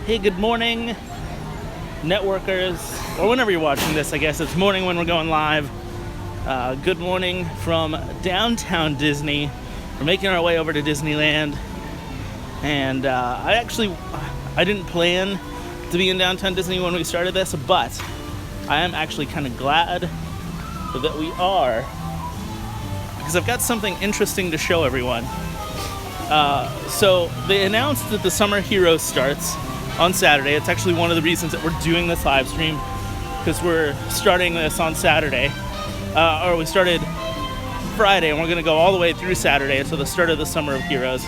Hey, good morning, networkers, or whenever you're watching this. I guess it's morning when we're going live. Good morning from downtown Disney. We're making our way over to Disneyland, and I didn't plan to be in downtown Disney when we started this, but I am actually kind of glad that we are, because I've got something interesting to show everyone. So they announced that the Summer Heroes starts on Saturday. It's actually one of the reasons that we're doing this live stream, because we're starting this on Saturday, or we started Friday, and we're going to go all the way through Saturday until the start of the Summer of Heroes.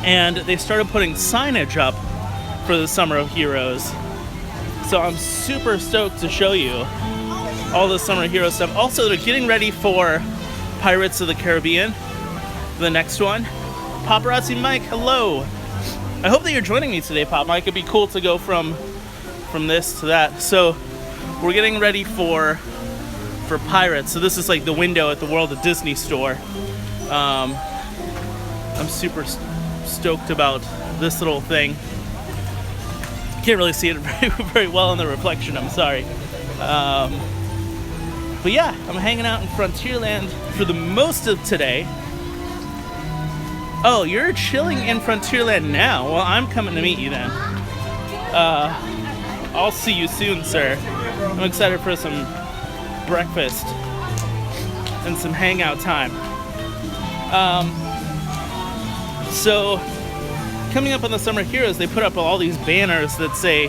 And they started putting signage up for the Summer of Heroes, so I'm super stoked to show you all the Summer Hero stuff. Also, they're getting ready for Pirates of the Caribbean, the next one. Paparazzi Mike, hello. I hope that you're joining me today, Pop Mike. It'd be cool to go from this to that. So we're getting ready for Pirates. So this is like the window at the World of Disney store. I'm super stoked about this little thing. Can't really see it very well in the reflection, I'm sorry. But yeah, I'm hanging out in Frontierland for the most of today. Oh, you're chilling in Frontierland now? Well, I'm coming to meet you then. I'll see you soon, sir. I'm excited for some breakfast and some hangout time. So, coming up on the Summer Heroes, they put up all these banners that say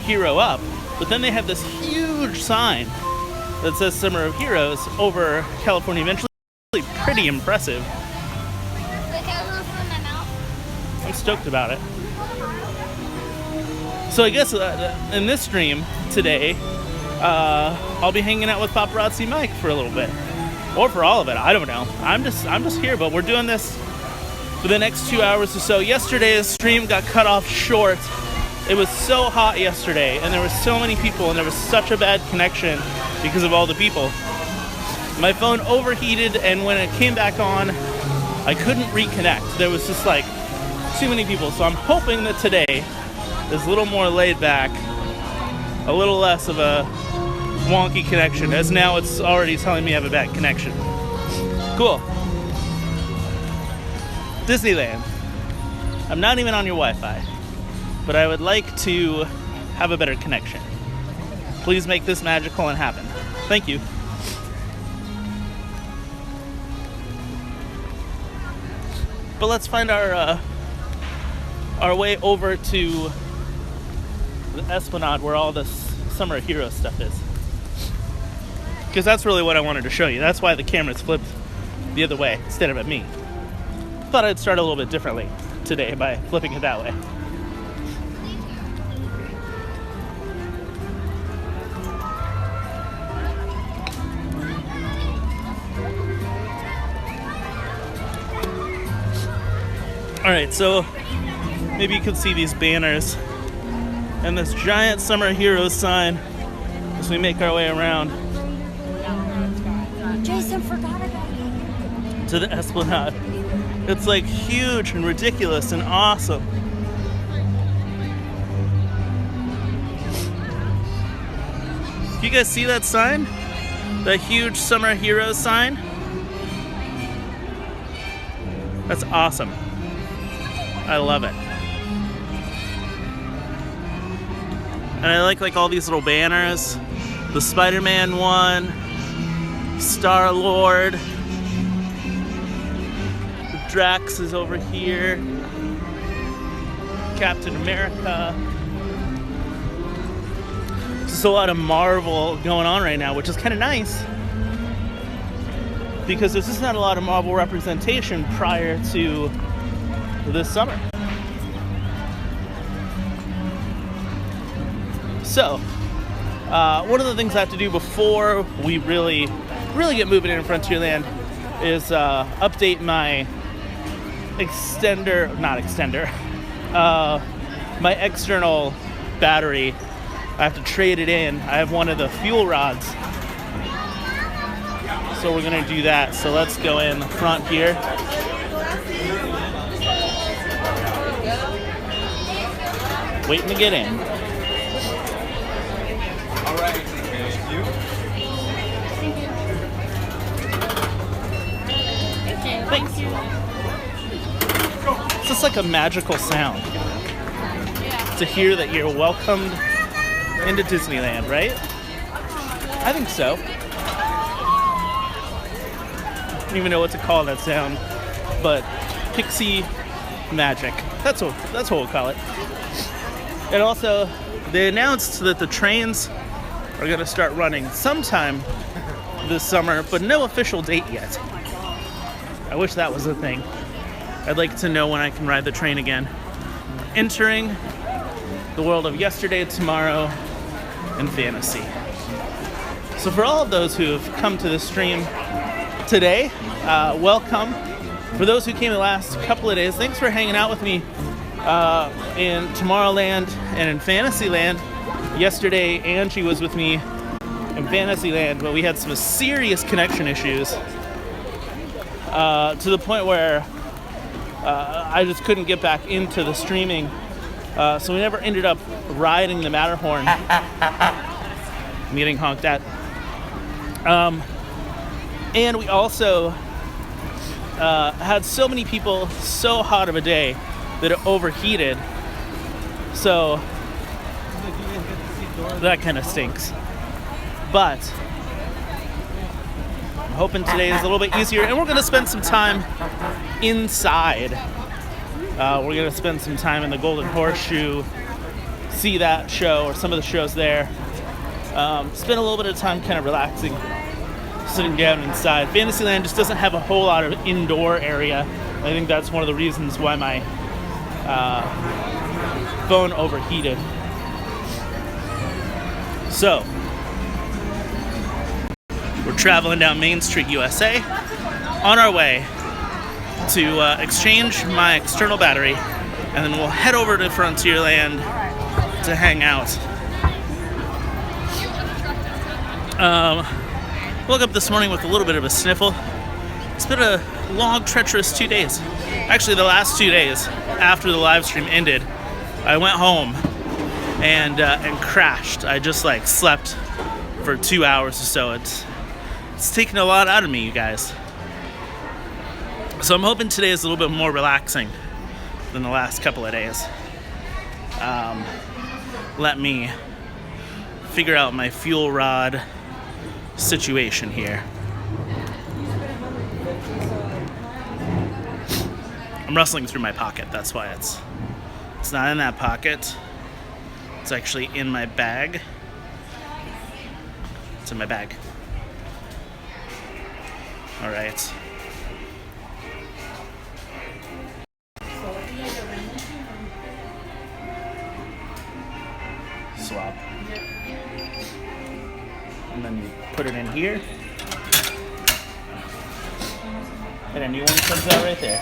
Hero Up, but then they have this huge sign that says Summer of Heroes over California Adventure. It's really pretty impressive. I'm stoked about it. So I guess in this stream today, I'll be hanging out with Paparazzi Mike for a little bit, or for all of it. I don't know. I'm just here, but we're doing this for the next 2 hours or so. Yesterday's stream got cut off short. It was so hot yesterday, and there were so many people, and there was such a bad connection because of all the people. My phone overheated, and when it came back on, I couldn't reconnect. There was just like too many people. So I'm hoping that today is a little more laid back, a little less of a wonky connection, as now it's already telling me I have a bad connection. Cool. Disneyland. I'm not even on your Wi-Fi, but I would like to have a better connection. Please make this magical and happen. Thank you. But let's find our way over to the Esplanade, where all this Summer Hero stuff is. Because that's really what I wanted to show you. That's why the camera's flipped the other way instead of at me. Thought I'd start a little bit differently today by flipping it that way. Alright, so maybe you can see these banners and this giant Summer Heroes sign as we make our way around Jason forgot about it. to the Esplanade. It's like huge and ridiculous and awesome. You guys see that sign? The huge Summer Heroes sign? That's awesome. I love it. And I like all these little banners. The Spider-Man one, Star-Lord, Drax is over here, Captain America. There's a lot of Marvel going on right now, which is kind of nice, because there's just not a lot of Marvel representation prior to this summer. So, one of the things I have to do before we really get moving in Frontierland is update my my external battery. I have to trade it in. I have one of the fuel rods, so we're gonna do that. So let's go in the front here. waiting to get in. All right, thank you. Thanks. It's just like a magical sound to hear that you're welcomed into Disneyland, right? I think so. I don't even know what to call that sound, but pixie magic. That's what we'll call it. And also, they announced that the trains are going to start running sometime this summer, but no official date yet. I wish that was a thing. I'd like to know when I can ride the train again. Entering the world of yesterday, tomorrow, and fantasy. So for all of those who have come to the stream today, welcome. For those who came the last couple of days, thanks for hanging out with me in Tomorrowland and in Fantasyland. Yesterday, Angie was with me in Fantasyland, but we had some serious connection issues to the point where I just couldn't get back into the streaming. So we never ended up riding the Matterhorn. I'm getting honked at. And we also had so many people, so hot of a day that it overheated. So that kind of stinks. But I'm hoping today is a little bit easier, and we're going to spend some time inside. We're going to spend some time in the Golden Horseshoe, see that show or some of the shows there. Spend a little bit of time kind of relaxing, sitting down inside. Fantasyland just doesn't have a whole lot of indoor area. I think that's one of the reasons why my phone overheated. So, we're traveling down Main Street, USA, on our way to exchange my external battery, and then we'll head over to Frontierland to hang out. Woke up this morning with a little bit of a sniffle. It's been a long, treacherous 2 days. Actually, the last 2 days after the live stream ended, I went home and crashed. I just slept for 2 hours or so. It's taken a lot out of me, you guys. So I'm hoping today is a little bit more relaxing than the last couple of days. Let me figure out my fuel rod situation here. I'm rustling through my pocket, that's why it's not in that pocket. It's actually in my bag. It's in my bag. All right. Swap. And then you put it in here. And a new one comes out right there.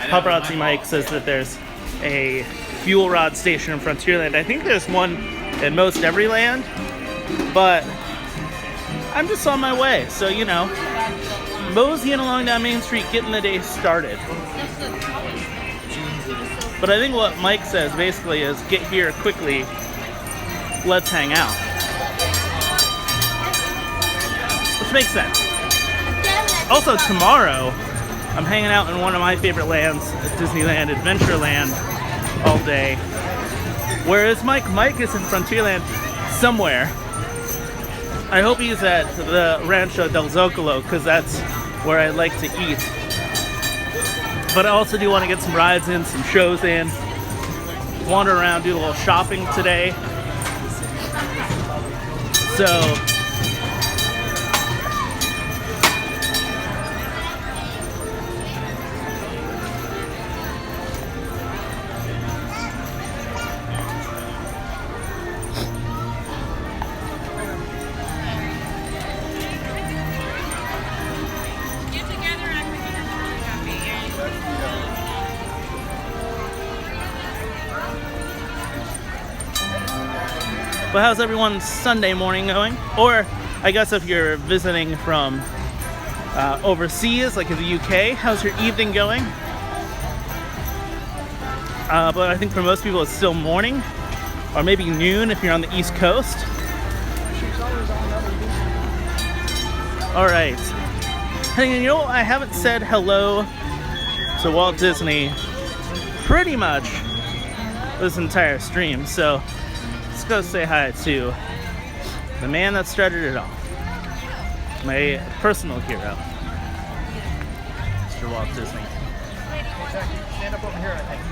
Paparazzi Mike says that there's a fuel rod station in Frontierland. I think there's one in most every land, but I'm just on my way. So, moseying along down Main Street, getting the day started. But I think what Mike says basically is get here quickly, let's hang out. Which makes sense. Also, tomorrow, I'm hanging out in one of my favorite lands, Disneyland, Adventureland, all day. Whereas Mike is in Frontierland somewhere. I hope he's at the Rancho del Zocalo, because that's where I like to eat. But I also do want to get some rides in, some shows in, wander around, do a little shopping today. So, but how's everyone's Sunday morning going? Or I guess if you're visiting from overseas, like in the UK. How's your evening going? But I think for most people it's still morning, or maybe noon if you're on the East Coast. All right. Hey, you know, I haven't said hello to Walt Disney pretty much this entire stream, so let's go say hi to the man that started it all, my personal hero, Mr. Walt Disney. Stand up over here, I think.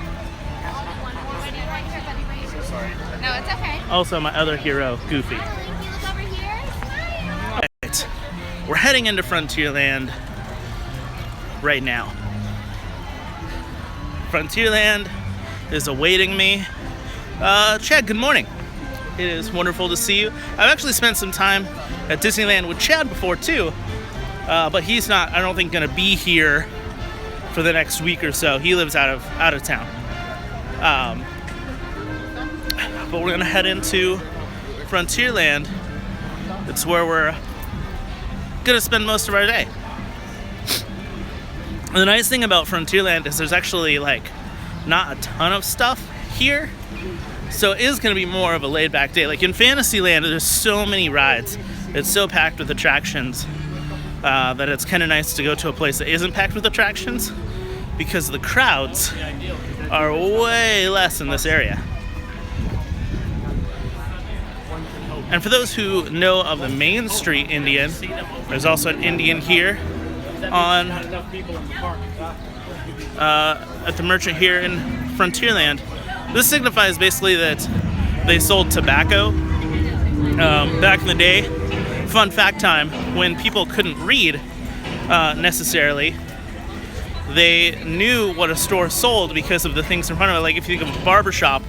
So sorry. No, it's okay. Also my other hero, Goofy. Look over here. Right. We're heading into Frontierland right now. Frontierland is awaiting me. Chad, good morning. It is wonderful to see you. I've actually spent some time at Disneyland with Chad before too, but he's not, I don't think, gonna be here for the next week or so. He lives out of town. But we're gonna head into Frontierland. It's where we're gonna spend most of our day. The nice thing about Frontierland is there's actually like not a ton of stuff here, so it is gonna be more of a laid back day. Like in Fantasyland, there's so many rides. It's so packed with attractions that it's kind of nice to go to a place that isn't packed with attractions, because the crowds are way less in this area. And for those who know of the Main Street Indian, there's also an Indian here on at the Merchant here in Frontierland. This signifies basically that they sold tobacco back in the day. Fun fact time, when people couldn't read necessarily, they knew what a store sold because of the things in front of it. Like if you think of a barbershop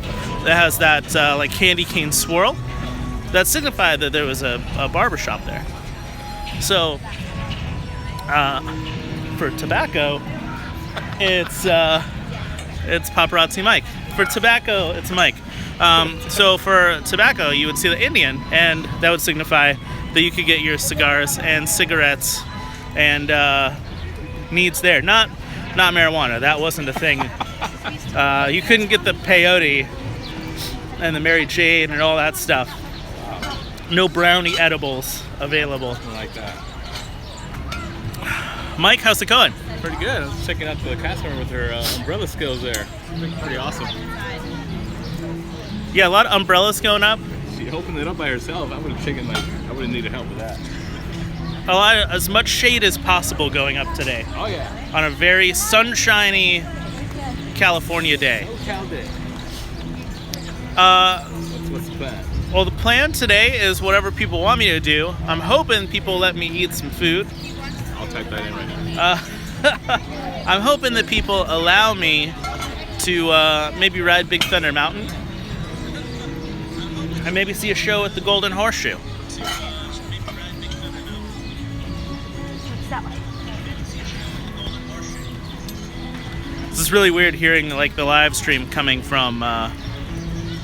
that has that like candy cane swirl, that signified that there was a barbershop there. So for tobacco, it's Paparazzi Mike. For tobacco, it's Mike. So for tobacco, you would see the Indian, and that would signify that you could get your cigars and cigarettes and needs there. Not marijuana. That wasn't a thing. You couldn't get the peyote and the Mary Jane and all that stuff. No brownie edibles available. I like that. Mike, how's it going? Pretty good. I was checking out the cast member with her umbrella skills there. Pretty awesome. Yeah, a lot of umbrellas going up. She opened it up by herself. I would have needed help with that. As much shade as possible going up today. Oh yeah. On a very sunshiny California day. Cal day. What's the plan? Well, the plan today is whatever people want me to do. I'm hoping people let me eat some food. I'll type that in right now. I'm hoping that people allow me to maybe ride Big Thunder Mountain and maybe see a show at the Golden Horseshoe. It's that way. This is really weird hearing like the live stream coming from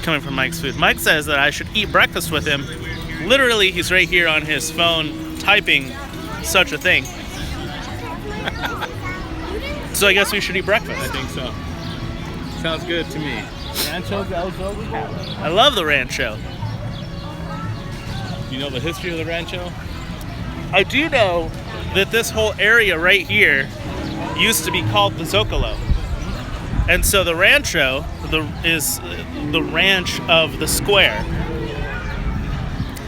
Mike's food. Mike says that I should eat breakfast with him. Literally, he's right here on his phone typing such a thing. So I guess we should eat breakfast. I think so. Sounds good to me. Rancho Belzo, we have it. I love the Rancho. You know the history of the Rancho? I do know that this whole area right here used to be called the Zocalo. And so the Rancho is the ranch of the square.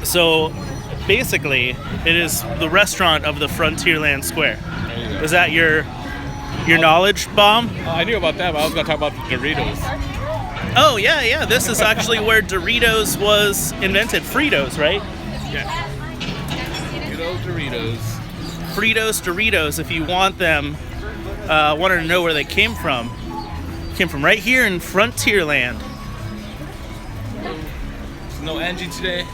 So basically, it is the restaurant of the Frontierland Square. Is that your knowledge bomb? I knew about that, but I was going to talk about the Doritos. Oh, yeah. This is actually where Doritos was invented. Fritos, right? Yeah. Good old Doritos. Fritos, Doritos, if you want them, wanted to know where they came from. Came from right here in Frontierland. No Angie today?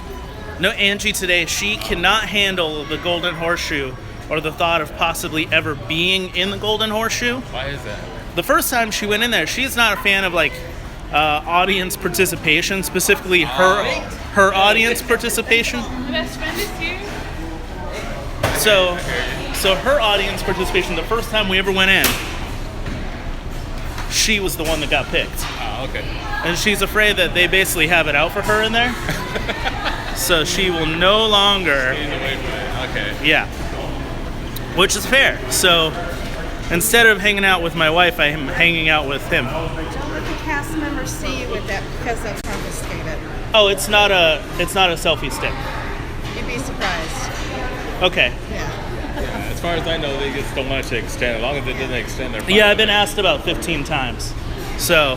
No Angie today. She cannot handle the Golden Horseshoe or the thought of possibly ever being in the Golden Horseshoe. Why is that? The first time she went in there, she's not a fan of like audience participation, specifically her audience participation. My best friend is here. So her audience participation, the first time we ever went in, she was the one that got picked. Oh, okay. And she's afraid that they basically have it out for her in there. So she will no longer... Okay. Yeah. Which is fair. So instead of hanging out with my wife, I am hanging out with him. Don't let the cast members see you with that because that's confiscated. Oh, it's not a selfie stick. You'd be surprised. Okay. Yeah. Yeah, as far as I know, they just don't want to extend. As long as it doesn't extend their. Yeah, I've been asked about 15 times. So,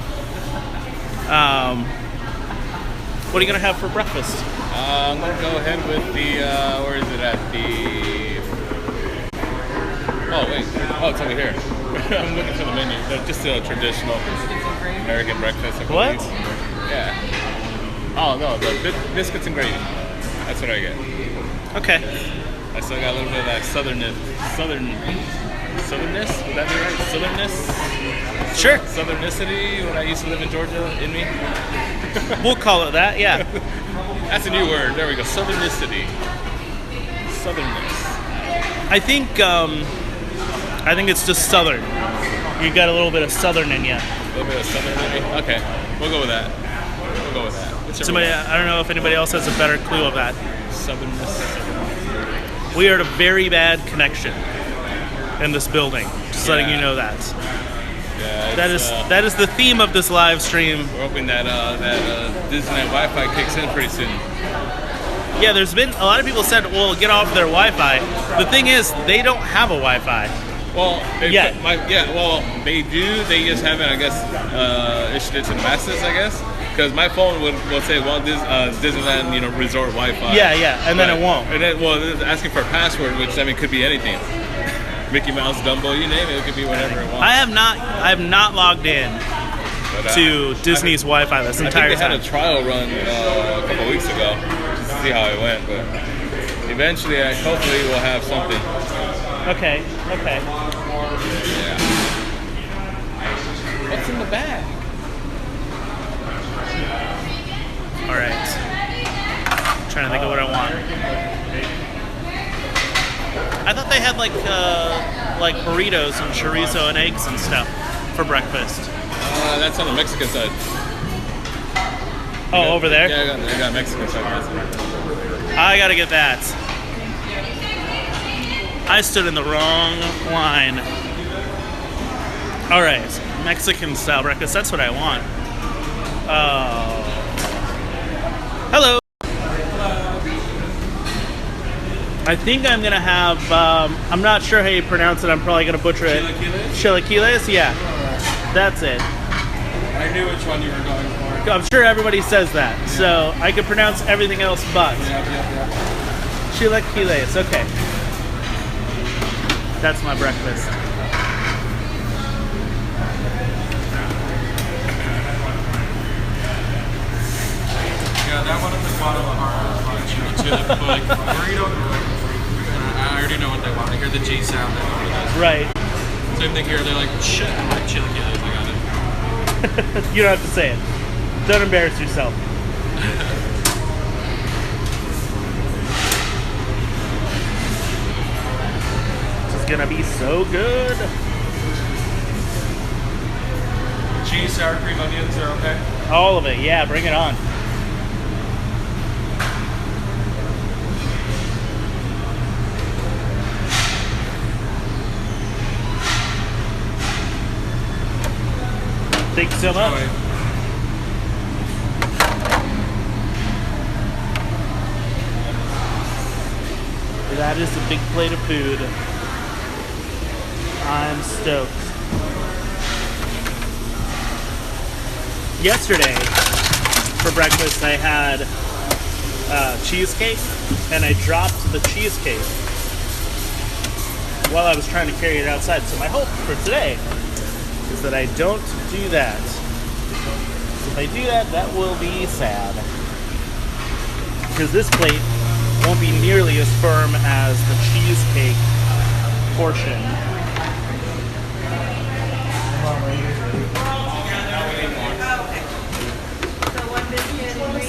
what are you gonna have for breakfast? I'm gonna go ahead with the. Where is it at? Oh wait. Oh, it's over here. I'm looking for the menu. Just a traditional American breakfast. I What? believe. Yeah. Oh no, the biscuits and gravy. That's what I get. Okay. I still got a little bit of that southernness. Would that be right? Southernness? Sure. Southernicity when I used to live in Georgia in me. We'll call it that. Yeah. That's a new word. There we go. Southernicity. Southernness. I think it's just southern. You got a little bit of southern in you. A little bit of southern maybe? Okay. We'll go with that. Whichever Somebody, one. I don't know if anybody else has a better clue of that. Southernness. We are at a very bad connection in this building. Just letting you know that. Yeah, That is the theme of this live stream. we're hoping that Disneyland Wi-Fi kicks in pretty soon. Yeah, there's been a lot of people said, well, get off their Wi-Fi. The thing is, they don't have a Wi-Fi. Well, they Yeah. they do. They just haven't, I guess, issued it to the masses, I guess. Because my phone will say, well, Disneyland, resort Wi-Fi. Yeah, and then it won't. And then, it's asking for a password, which could be anything. Mickey Mouse, Dumbo, you name it. It could be whatever it wants. I have not logged in But, to Disney's Wi-Fi this I entire think they had time. a trial run a couple weeks ago just to see how it went, but eventually, hopefully, we'll have something. Okay. Yeah. What's in the bag? All right. Trying to think of what I want. I thought they had like burritos and chorizo and eggs and stuff for breakfast. That's on the Mexican side. Oh, over there? Yeah, I got Mexican side. I gotta get that. I stood in the wrong line. All right, Mexican style breakfast. That's what I want. Hello. I think I'm gonna have. I'm not sure how you pronounce it. I'm probably gonna butcher it. Chilaquiles? Yeah, that's it. I knew which one you were going for. I'm sure everybody says that, so I could pronounce everything else but Yep. chilaquiles. Okay, that's my breakfast. Yeah, that one at the Guadalajara is fine too. But like burrito, I already know what they want. I hear the G sound. I know what it is. Right. Same thing here. They're like, shit, I'm like chilaquiles. I got it. You don't have to say it. Don't embarrass yourself. This is gonna be so good. Cheese, sour cream, onions are okay. All of it, yeah, bring it on. Thanks so much. That is a big plate of food. I'm stoked. Yesterday, for breakfast, I had cheesecake, and I dropped the cheesecake while I was trying to carry it outside. So my hope for today is that I don't do that. If I do that, that will be sad. Because this plate won't be nearly as firm as the cheesecake portion.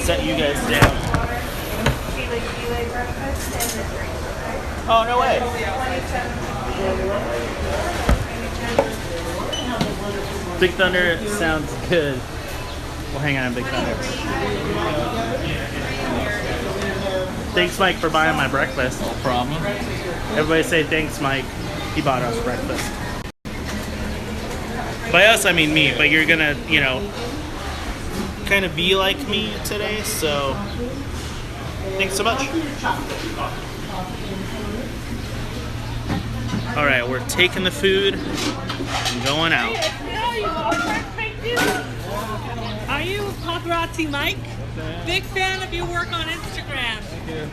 Set you guys down. Oh, no way. Big Thunder sounds good. Well, hang on, Big Thunder. Thanks, Mike, for buying my breakfast. No problem. Everybody say thanks, Mike. He bought us breakfast. By us, I mean me, but you're gonna, you know, kind of be like me today, so thanks so much. All right, we're taking the food and going out. Are you Paparazzi Mike? Big fan of your work on Instagram. Thank you.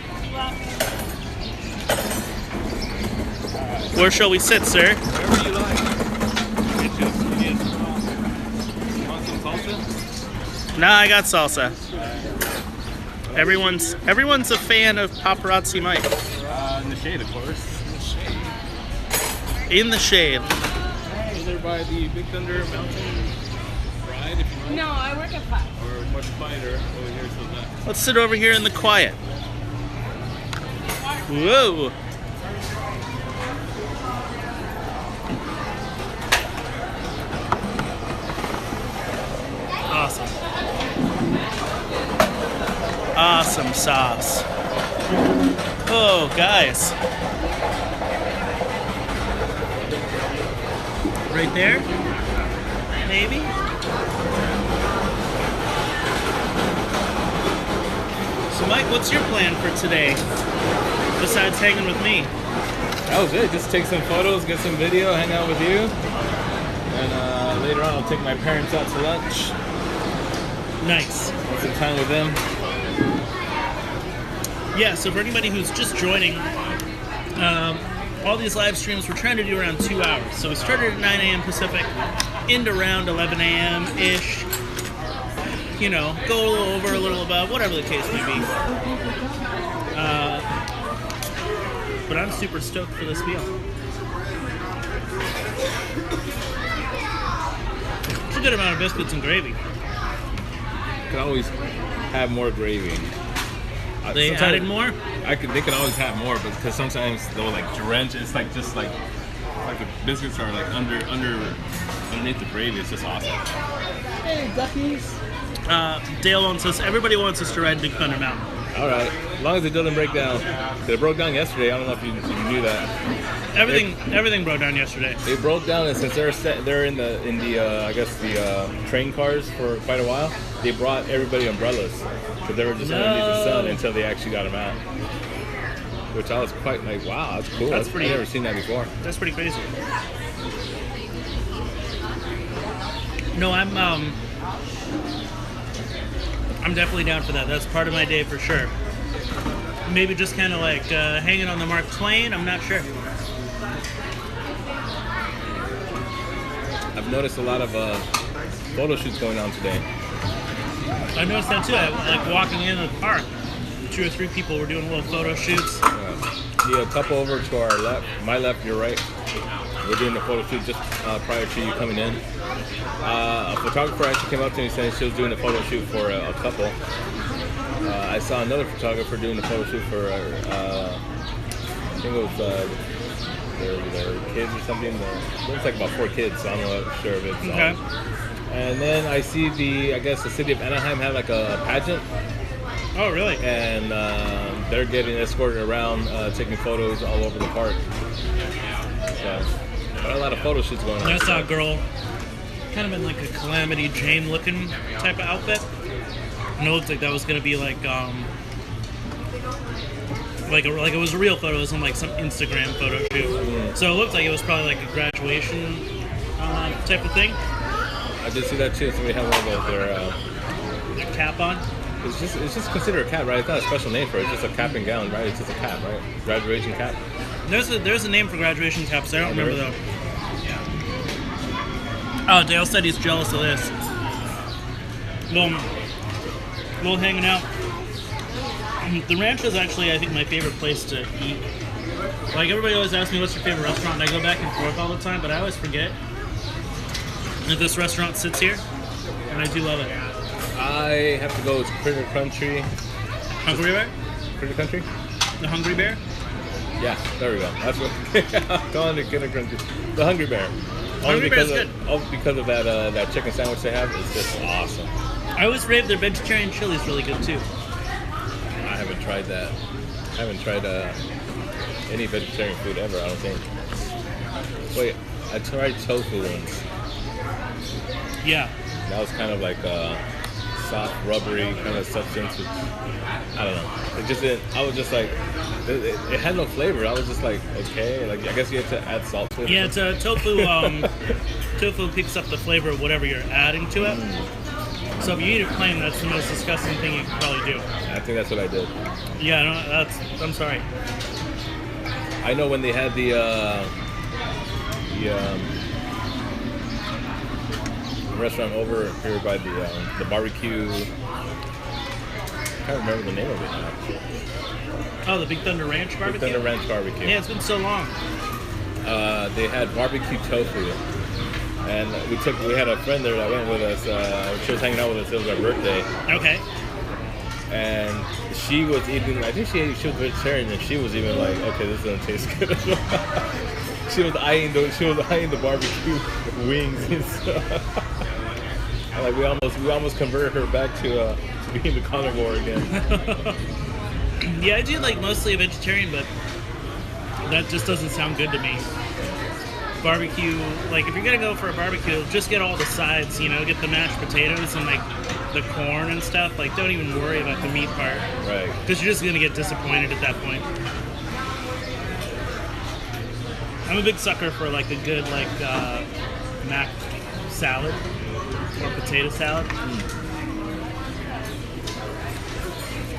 Where shall we sit, sir? Wherever you like. Want some salsa? Nah, I got salsa. Everyone's a fan of Paparazzi Mike. In the shade, of course. In the shade. Either by the Big Thunder Mountain ride, if you like. No, I work at 5. Or much quieter over here to the left. Let's sit over here in the quiet. Whoa. Awesome. Awesome sauce. Oh, guys. Right there? Maybe? So, Mike, what's your plan for today? Besides hanging with me? That was it. Just take some photos, get some video, hang out with you. And later on, I'll take my parents out to lunch. Nice. Spend some time with them. Yeah, so for anybody who's just joining, all these live streams we're trying to do around 2 hours. So we started at 9 a.m. Pacific, end around 11 a.m.-ish. You know, go a little over, a little above, whatever the case may be. But I'm super stoked for this meal. It's a good amount of biscuits and gravy. Could always have more gravy. They Sometimes added more? They can always have more, but because sometimes they'll like drench. It's like just like the biscuits are like underneath the gravy. It's just awesome. Hey, duckies. Dale wants us. Everybody wants us to ride Big Thunder Mountain. All right, as long as it doesn't break down. It broke down yesterday. I don't know if you knew that. Everything broke down yesterday. It broke down, and since they're in the I guess the train cars for quite a while, they brought everybody umbrellas because they were just underneath the sun until they actually got them out. Which I was quite like, wow, that's cool. That's pretty. I've never seen that before. That's pretty crazy. No, I'm definitely down for that. That's part of my day for sure. Maybe just kind of like hanging on the Mark Twain. I'm not sure. I've noticed a lot of photo shoots going on today. I noticed that too. I like walking into the park. 2 or 3 people were doing little photo shoots. Yeah, a couple over to our left, my left, your right. We're doing a photo shoot just prior to you coming in. A photographer actually came up to me saying she was doing a photo shoot for a couple. I saw another photographer doing a photo shoot for, I think it was their kids or something. It looks like about 4 kids, so I'm not sure if it's. Okay. And then I see I guess the city of Anaheim had like a pageant. Oh, really? And they're getting escorted around, taking photos all over the park. So, got a lot of photo shoots going on. I saw a girl kind of in like a Calamity Jane looking type of outfit. And it looked like that was going to be like it was a real photo. It wasn't like some Instagram photo shoot. Mm. So it looked like it was probably like a graduation type of thing. I did see that too. Somebody had one of those. A cap on. It's just considered a cap, right? It's not a special name for it. It's just a cap and gown, right? It's just a cap, right? Graduation cap. There's a name for graduation caps. I don't remember though. Oh, Dale said he's jealous of this. Little hanging out. The ranch is actually, I think, my favorite place to eat. Like, everybody always asks me what's your favorite restaurant, and I go back and forth all the time, but I always forget that this restaurant sits here, and I do love it. I have to go with Critter Country. Hungry Bear? Critter Country? The Hungry Bear? Yeah, there we go. That's what. Calling it Kinder Crunchy. The Hungry Bear. Hungry Bear's All because of that chicken sandwich they have. It's just awesome. I always rave their vegetarian chili is really good too. I haven't tried that. I haven't tried any vegetarian food ever, I don't think. Wait, I tried tofu once. Yeah. That was kind of like a soft, rubbery kind of substance. I don't know. It just didn't, I was just like, it had no flavor. I was just like, okay. Like, I guess you have to add salt to it. Yeah, it's a tofu. Tofu picks up the flavor of whatever you're adding to it. So if you eat it plain, that's the most disgusting thing you can probably do. I think that's what I did. Yeah, no, I'm sorry. I know when they had the restaurant over here by the barbecue. I can't remember the name of it now. Oh, the Big Thunder Ranch barbecue? Big Thunder Ranch barbecue. Yeah, it's been so long. They had barbecue tofu. And we had a friend there that went with us. She was hanging out with us. It was our birthday. Okay. And she was eating. I think she was vegetarian, and she was even like, "Okay, this doesn't taste good." She was eyeing the barbecue wings and stuff. Like we almost converted her back to being the carnivore again. Yeah, I do like mostly a vegetarian, but that just doesn't sound good to me. Barbecue, like if you're gonna go for a barbecue, just get all the sides, get the mashed potatoes and like the corn and stuff. Like don't even worry about the meat part. Right. Because you're just gonna get disappointed at that point. I'm a big sucker for like a good mac salad or potato salad.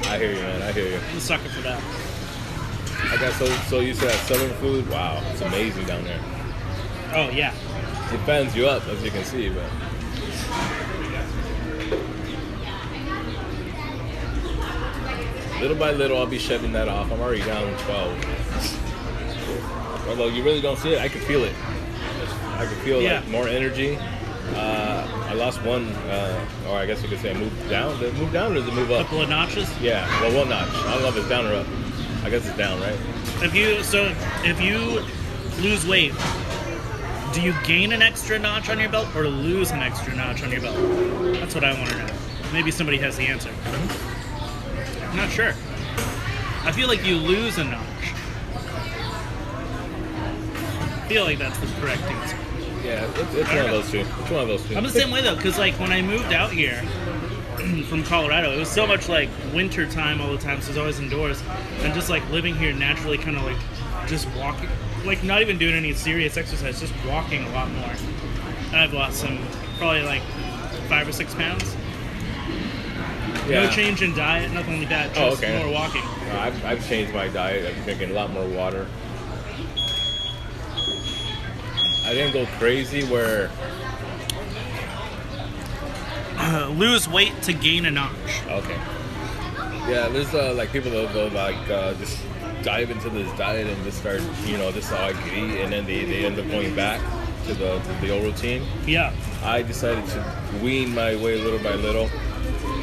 I hear you, man. I hear you. I'm a sucker for that. I got so used to that southern food. Wow, it's amazing down there. Oh yeah. It fans you up, as you can see, but. Little by little, I'll be shedding that off. I'm already down 12. Although you really don't see it, I can feel it. I can feel like more energy. I lost one, or I guess you could say I moved down. Did it move down or did it move up? A couple of notches? Yeah, well, one notch. I don't know if it's down or up. I guess it's down, right? If you lose weight, do you gain an extra notch on your belt or lose an extra notch on your belt? That's what I want to know. Maybe somebody has the answer. I'm not sure. I feel like you lose a notch. I feel like that's the correct answer. Yeah, it's one of those two. It's one of those two. I'm the same way though, because like when I moved out here from Colorado, it was so much like winter time all the time, so I was always indoors, and just like living here naturally, kind of like just walking, like not even doing any serious exercise, just walking a lot more. And I've lost probably like 5 or 6 pounds. Yeah. No change in diet, nothing like that, just more walking. I've changed my diet. I'm drinking a lot more water. I didn't go crazy where... lose weight to gain a notch. Okay. Yeah, there's like people that go like just dive into this diet and just start, this is how I can eat, and then they end up going back to the old routine. Yeah. I decided to wean my way little by little.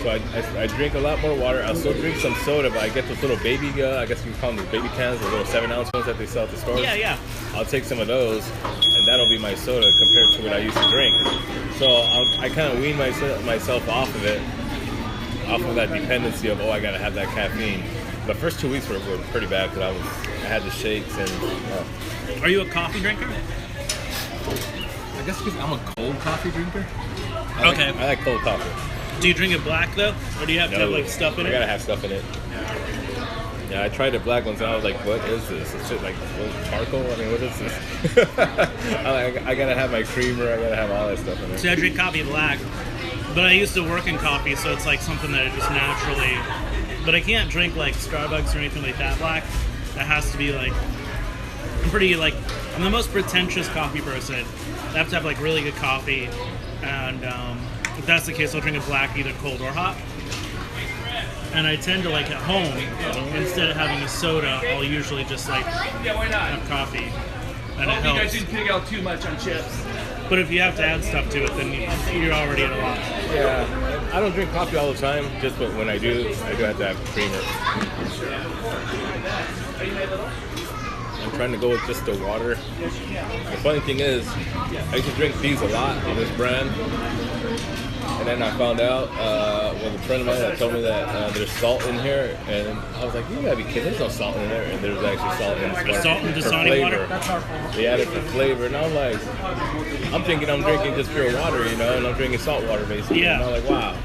So I drink a lot more water. I'll still drink some soda, but I get those little baby, I guess you call them the baby cans, the little 7-ounce ones that they sell at the stores. Yeah, yeah. I'll take some of those, and that'll be my soda compared to what I used to drink. So I kind of wean myself off of it, off of that dependency of, I gotta have that caffeine. The first 2 weeks were pretty bad because I had the shakes and... Are you a coffee drinker? I guess because I'm a cold coffee drinker. Okay. I like cold coffee. Do you drink it black though, or do you have to have like stuff in it? I gotta have stuff in it. Yeah, I tried the black ones and I was like, what is this? It's just like charcoal? I mean, what is this? I gotta have my creamer, I gotta have all that stuff in it. See, I drink coffee black, but I used to work in coffee, so it's like something that I just naturally... But I can't drink like Starbucks or anything like that black. It has to be like... I'm the most pretentious coffee person. I have to have like really good coffee, and if that's the case, I'll drink it black, either cold or hot. And I tend to like at home, instead of having a soda, I'll usually just like have coffee, and it helps. You guys didn't pig out too much on chips. But if you have to add stuff to it, then you're already at a loss. Yeah, I don't drink coffee all the time. Just when I do have to have creamer. I'm trying to go with just the water. The funny thing is, I used to drink these a lot of this brand, and then I found out with a friend of mine that told me that there's salt in here, and I was like, you gotta be kidding, there's no salt in there, and there's actually salt in this Salt in for Dasani water? flavor. They added for flavor, and I'm like, I'm thinking I'm drinking just pure water, you know, and I'm drinking salt water basically. Yeah. And I'm like, wow.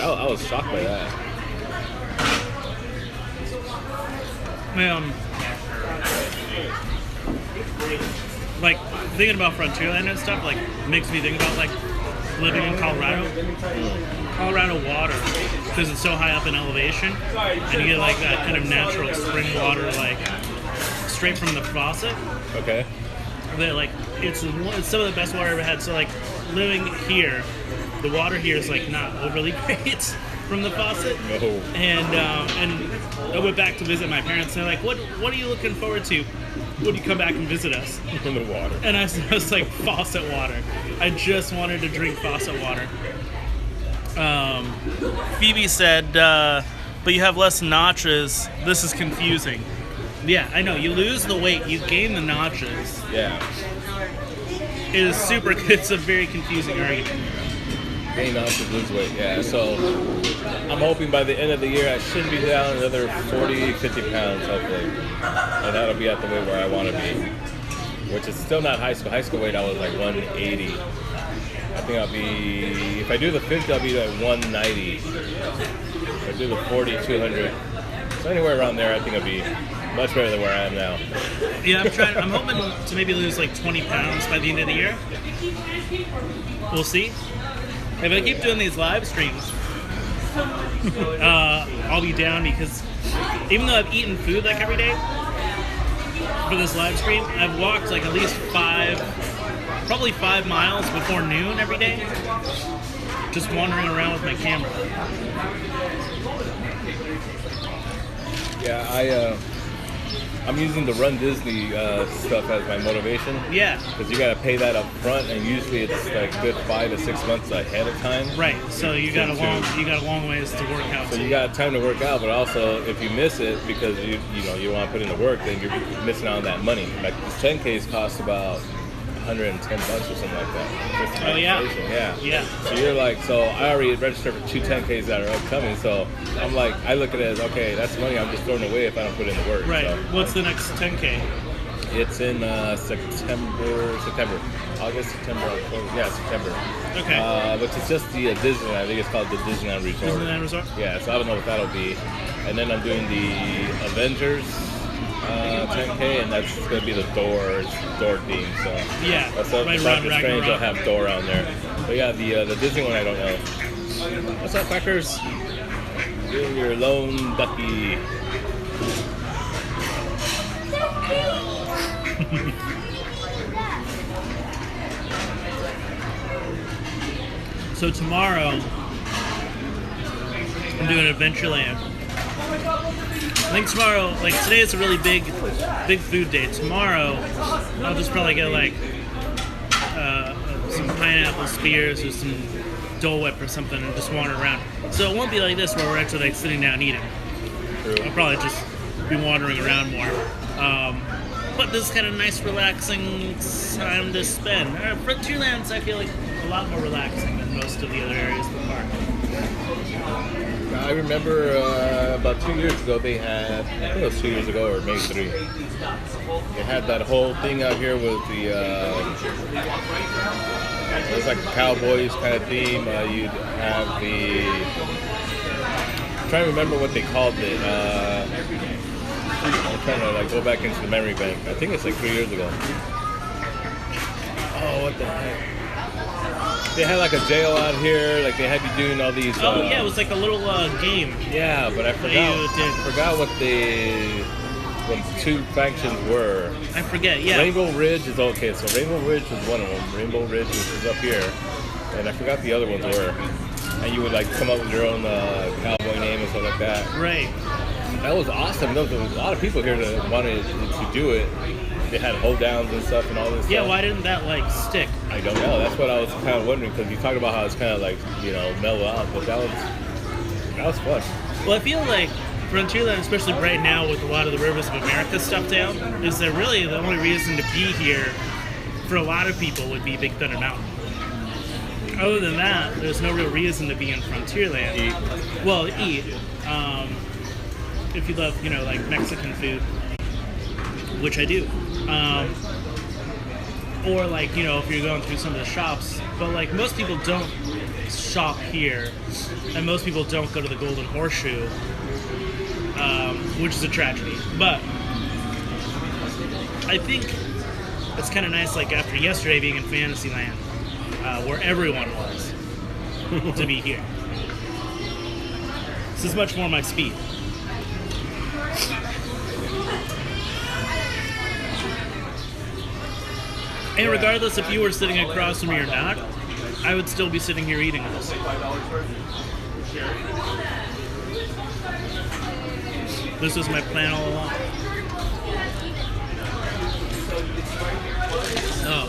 I was shocked by that. Like thinking about Frontierland and stuff, like makes me think about like living in Colorado. Colorado water, because it's so high up in elevation, and you get like that kind of natural spring water, like straight from the faucet. Okay. That like it's some of the best water I've ever had. So like living here, the water here is like not overly great from the faucet. No. And I went back to visit my parents. And they're like, "What are you looking forward to when you come back and visit us?" From the water. And I was like, "Faucet water." I just wanted to drink faucet water. Phoebe said, "But you have less notches. This is confusing." Yeah, I know. You lose the weight, you gain the notches. Yeah. It is super. It's a very confusing argument. Gain ounces, lose weight, yeah. So I'm hoping by the end of the year I should be down another 40, 50 pounds, hopefully. And that'll be at the weight where I want to be, which is still not high school. High school weight, I was like 180. I think I'll be, if I do the 50, I'll be at 190. If I do the 40, 200. So anywhere around there, I think I'll be much better than where I am now. Yeah, I'm hoping to maybe lose like 20 pounds by the end of the year. We'll see. If I keep doing these live streams, I'll be down, because even though I've eaten food like every day for this live stream, I've walked like at least probably 5 miles before noon every day, just wandering around with my camera. Yeah, I'm using the Run Disney stuff as my motivation. Yeah. Because you got to pay that up front, and usually it's like good 5 to 6 months ahead of time. Right. So you got a long ways to work out. So you got time to work out, but also if you miss it because you want to put in the work, then you're missing out on that money. Like this 10Ks cost about $110 or something like that. Oh yeah. Yeah. So you're like, so I already registered for 2 10Ks that are upcoming. So I'm like, I look at it as, okay, that's money I'm just throwing away if I don't put in the work. Right. So, What's the next 10K? It's in September, August, September, October. Yeah, September. Okay. But it's just the Disneyland. I think it's called the Disneyland Resort. Disneyland Resort? Yeah, so I don't know what that'll be. And then I'm doing the Avengers 10K, and that's going to be the Thor theme. So Yeah. that's up. Right Doctor around Strange will Ragnarok. have Thor on there. But yeah, the Disney one I don't know. What's up, Packers? Doing your lone ducky. So tomorrow, I'm doing Adventureland. I think tomorrow, like today is a really big food day. Tomorrow, I'll just probably get like some pineapple spears or some Dole Whip or something and just wander around. So it won't be like this where we're actually like sitting down eating. True. I'll probably just be wandering around more. But this is kind of nice, relaxing time to spend. Frontierland's, I feel like, a lot more relaxing than most of the other areas of the park. I remember about 2 years ago they had, I think it was 2 years ago or maybe 3. They had that whole thing out here with the, it was like a Cowboys kind of theme. You'd have the, I'm trying to remember what they called it. I'm trying to like go back into the memory bank. I think it's like 3 years ago. Oh, what the heck? They had like a jail out here, like they had you doing all these. Oh yeah, it was like a little game. Yeah, but I forgot what the 2 factions were. I forget. Yeah. Rainbow Ridge is okay. So Rainbow Ridge was one of them. Rainbow Ridge was up here, and I forgot the other ones were. And you would like come up with your own cowboy name and stuff like that. Right. That was awesome. There was a lot of people here that wanted to do it. They had hold downs and stuff and all this Yeah, stuff. why didn't that like stick? I don't know. That's what I was kind of wondering, because you talked about how it's kind of like, mellow out, but that was fun. Well, I feel like Frontierland, especially right now with a lot of the Rivers of America stuff down, is that really the only reason to be here for a lot of people would be Big Thunder Mountain. Other than that, there's no real reason to be in Frontierland. Eat. Well, eat. If you love, like Mexican food, which I do. Or like, if you're going through some of the shops. But like most people don't shop here, and most people don't go to the Golden Horseshoe, which is a tragedy. But I think it's kind of nice, like after yesterday being in Fantasyland, where everyone was, to be here. This is much more my speed. And regardless if you were sitting across from me or not, I would still be sitting here eating this. This was my plan all along. Oh.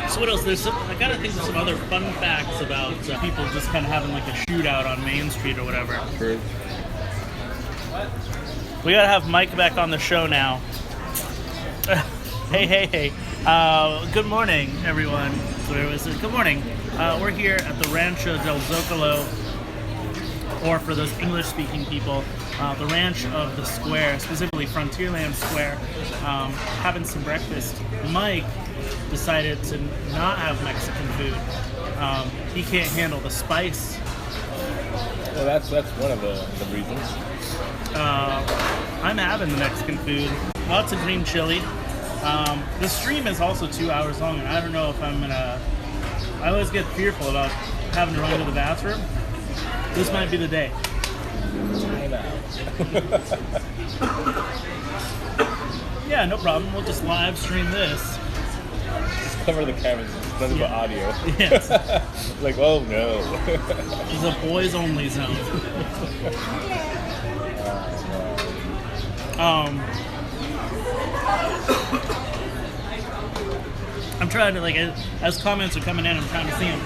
So what else? I gotta think of some other fun facts about people just kind of having like a shootout on Main Street or whatever. True. We gotta have Mike back on the show now. Hey. Good morning, everyone. Where was it? Good morning. We're here at the Rancho del Zocalo, or for those English-speaking people, the ranch of the square, specifically Frontierland Square, having some breakfast. Mike decided to not have Mexican food. He can't handle the spice. Well, that's one of the reasons. I'm having the Mexican food. Lots of green chili. The stream is also 2 hours long, and I don't know if I'm gonna... I always get fearful about having to run to the bathroom. This might be the day. Yeah, no problem. We'll just live stream this. Just cover the cameras. It's nothing but audio. Yes. Like, oh no. It's a boys only zone. I'm trying to, like, as comments are coming in, I'm trying to see them,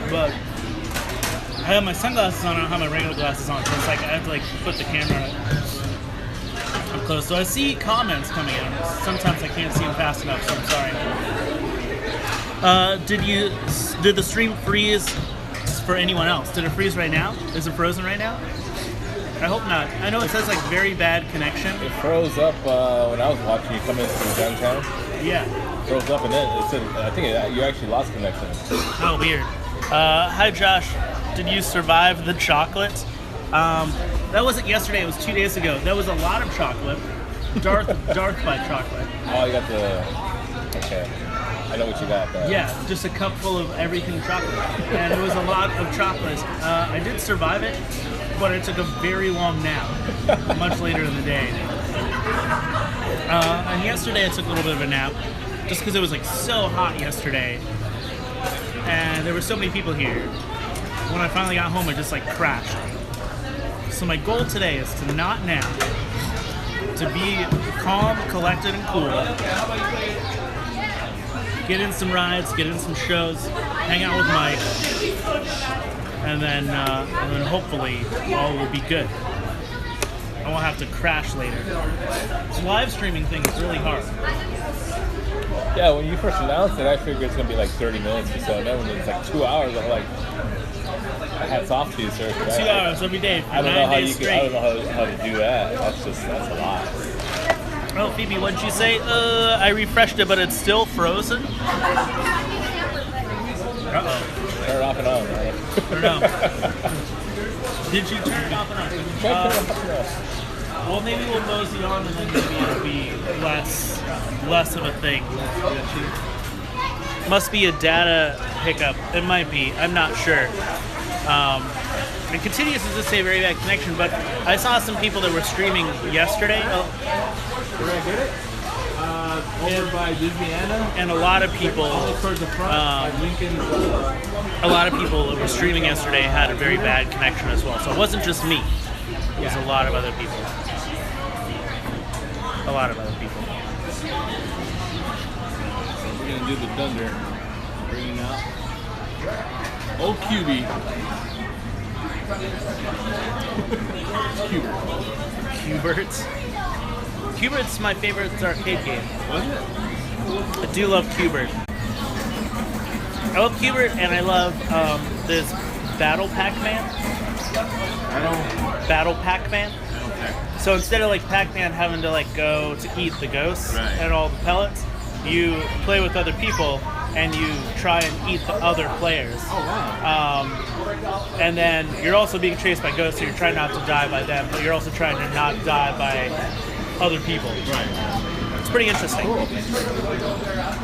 but I have my sunglasses on, I don't have my regular glasses on, so it's like I have to, like, put the camera up close. So I see comments coming in. Sometimes I can't see them fast enough, so I'm sorry. Did the stream freeze for anyone else? Did it freeze right now? Is it frozen right now? I hope not. I know it says, like, very bad connection. It froze up when I was watching you come in through downtown. Yeah. Froze up, and then it said, I think you actually lost connection. Oh, weird. Hi, Josh. Did you survive the chocolate? That wasn't yesterday. It was 2 days ago. That was a lot of chocolate. Darth by chocolate. Oh, you got the... Okay. I know what you got there. Yeah, just a cup full of everything chocolate. And it was a lot of chocolate. I did survive it, but it took a very long nap. Much later in the day. And yesterday I took a little bit of a nap. Just because it was like so hot yesterday, and there were so many people here. When I finally got home, I just like crashed. So my goal today is to not nap, to be calm, collected, and cool. Get in some rides, get in some shows, hang out with Mike, and then hopefully all will be good. I won't have to crash later. This live streaming thing is really hard. Yeah, when you first announced it, I figured it's going to be like 30 minutes or so. And then when it's like 2 hours, I'm like, hats off to you, sir. 2 hours every day for I don't 9 know how days you straight. I don't know how to do that. That's a lot. Oh, Phoebe, what'd you say? I refreshed it, but it's still frozen. Uh-oh. Turn it off and on, man. Turn it on. Did you turn it off and on? Try to turn it off and on. Well, maybe we'll mosey on and then maybe it'll be less of a thing. Must be a data hiccup. It might be. I'm not sure. It continues to just say very bad connection, but I saw some people that were streaming yesterday. Where did I get it? Over by Disneyland. And a lot of people, Towards the front, Lincoln. a lot of people that were streaming yesterday had a very bad connection as well. So it wasn't just me. It was a lot of other people. A lot of other people. We're gonna do the thunder. Bringing out old QB. Q-Bert's. Q-Bert's my favorite arcade game. Was it? I do love Q-Bert. I love Q-Bert, and I love this Battle Pac-Man. Battle Pac-Man. Okay. So instead of like Pac-Man having to like go to eat the ghosts Right. and all the pellets, you play with other people and you try and eat the other players. Oh wow. And then you're also being chased by ghosts, so you're trying not to die by them, but you're also trying to not die by other people. Right. It's pretty interesting. Cool.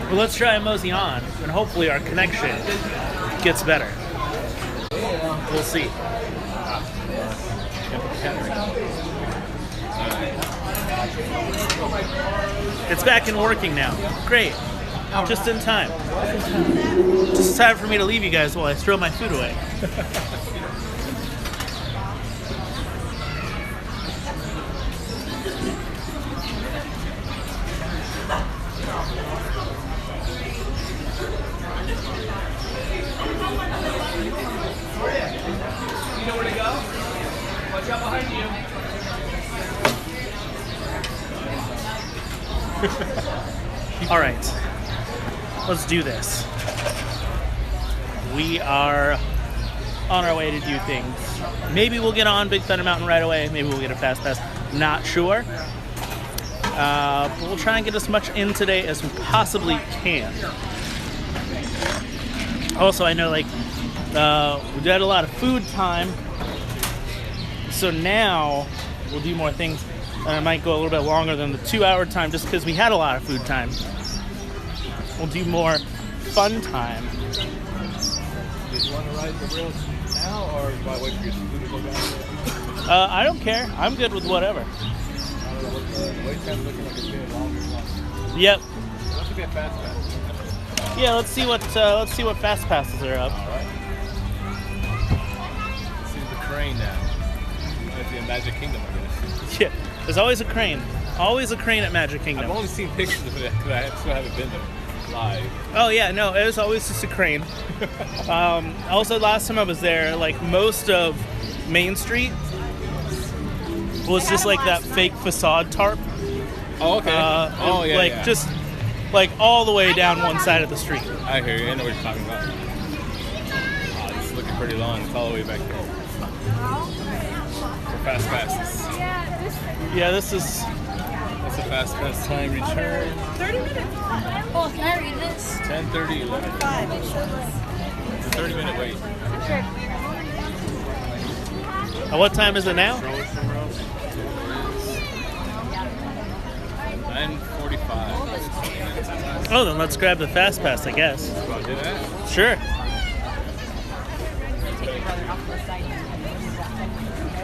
Well, let's try and mosey on, and hopefully our connection gets better. We'll see. It's back and working now. Great. Just in time. Just in time for me to leave you guys while I throw my food away. You know where to go? Watch out behind you. All right. Let's do this. We are on our way to do things. Maybe we'll get on Big Thunder Mountain right away. Maybe we'll get a fast pass. Not sure. But we'll try and get as much in today as we possibly can. Also, I know like we had a lot of food time, so now we'll do more things. And it might go a little bit longer than the 2-hour time, just because we had a lot of food time. We'll do more fun time. Did you want to ride the rails now, or do I wait for your food to go down there? I don't care. I'm good with whatever. I don't know what the wait time's looking like. It's getting longer and longer. Yep. Let's get fast pass. Yeah. Let's see what fast passes are up. All right. Let's see the crane now. That's the Magic Kingdom, I guess. Yeah. There's always a crane. Always a crane at Magic Kingdom. I've only seen pictures of it because I still haven't been there live. Oh yeah, no, it was always just a crane. Also, last time I was there, like most of Main Street was just like that fake facade tarp. Oh, okay. Like just like all the way down one side of the street. I hear you. I know what you're talking about. Oh, it's looking pretty long. It's all the way back there. For fast passes. Yeah, this is. What's the fast pass time return? 30 minutes. Oh, can I read this? 10:30, 11. It's a 30-minute wait. What time is it now? 9:45. Oh, then let's grab the fast pass, I guess. Want to do that? Sure.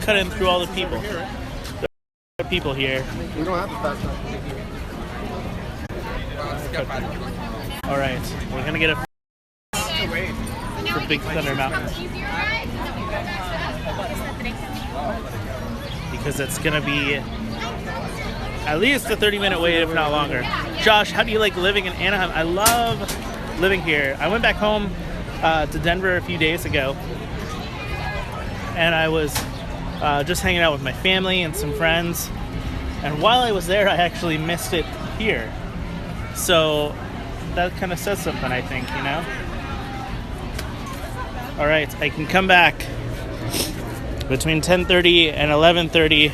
Cut in through all the people. There are people here. We don't have the fast pass. All right, we're gonna get a for Big Thunder Mountain because it's gonna be at least a 30-minute wait, if not longer. Josh, how do you like living in Anaheim? I love living here. I went back home to Denver a few days ago, and I was just hanging out with my family and some friends. And while I was there, I actually missed it here. So that kind of says something, I think, you know? All right, I can come back between 10:30 and 11:30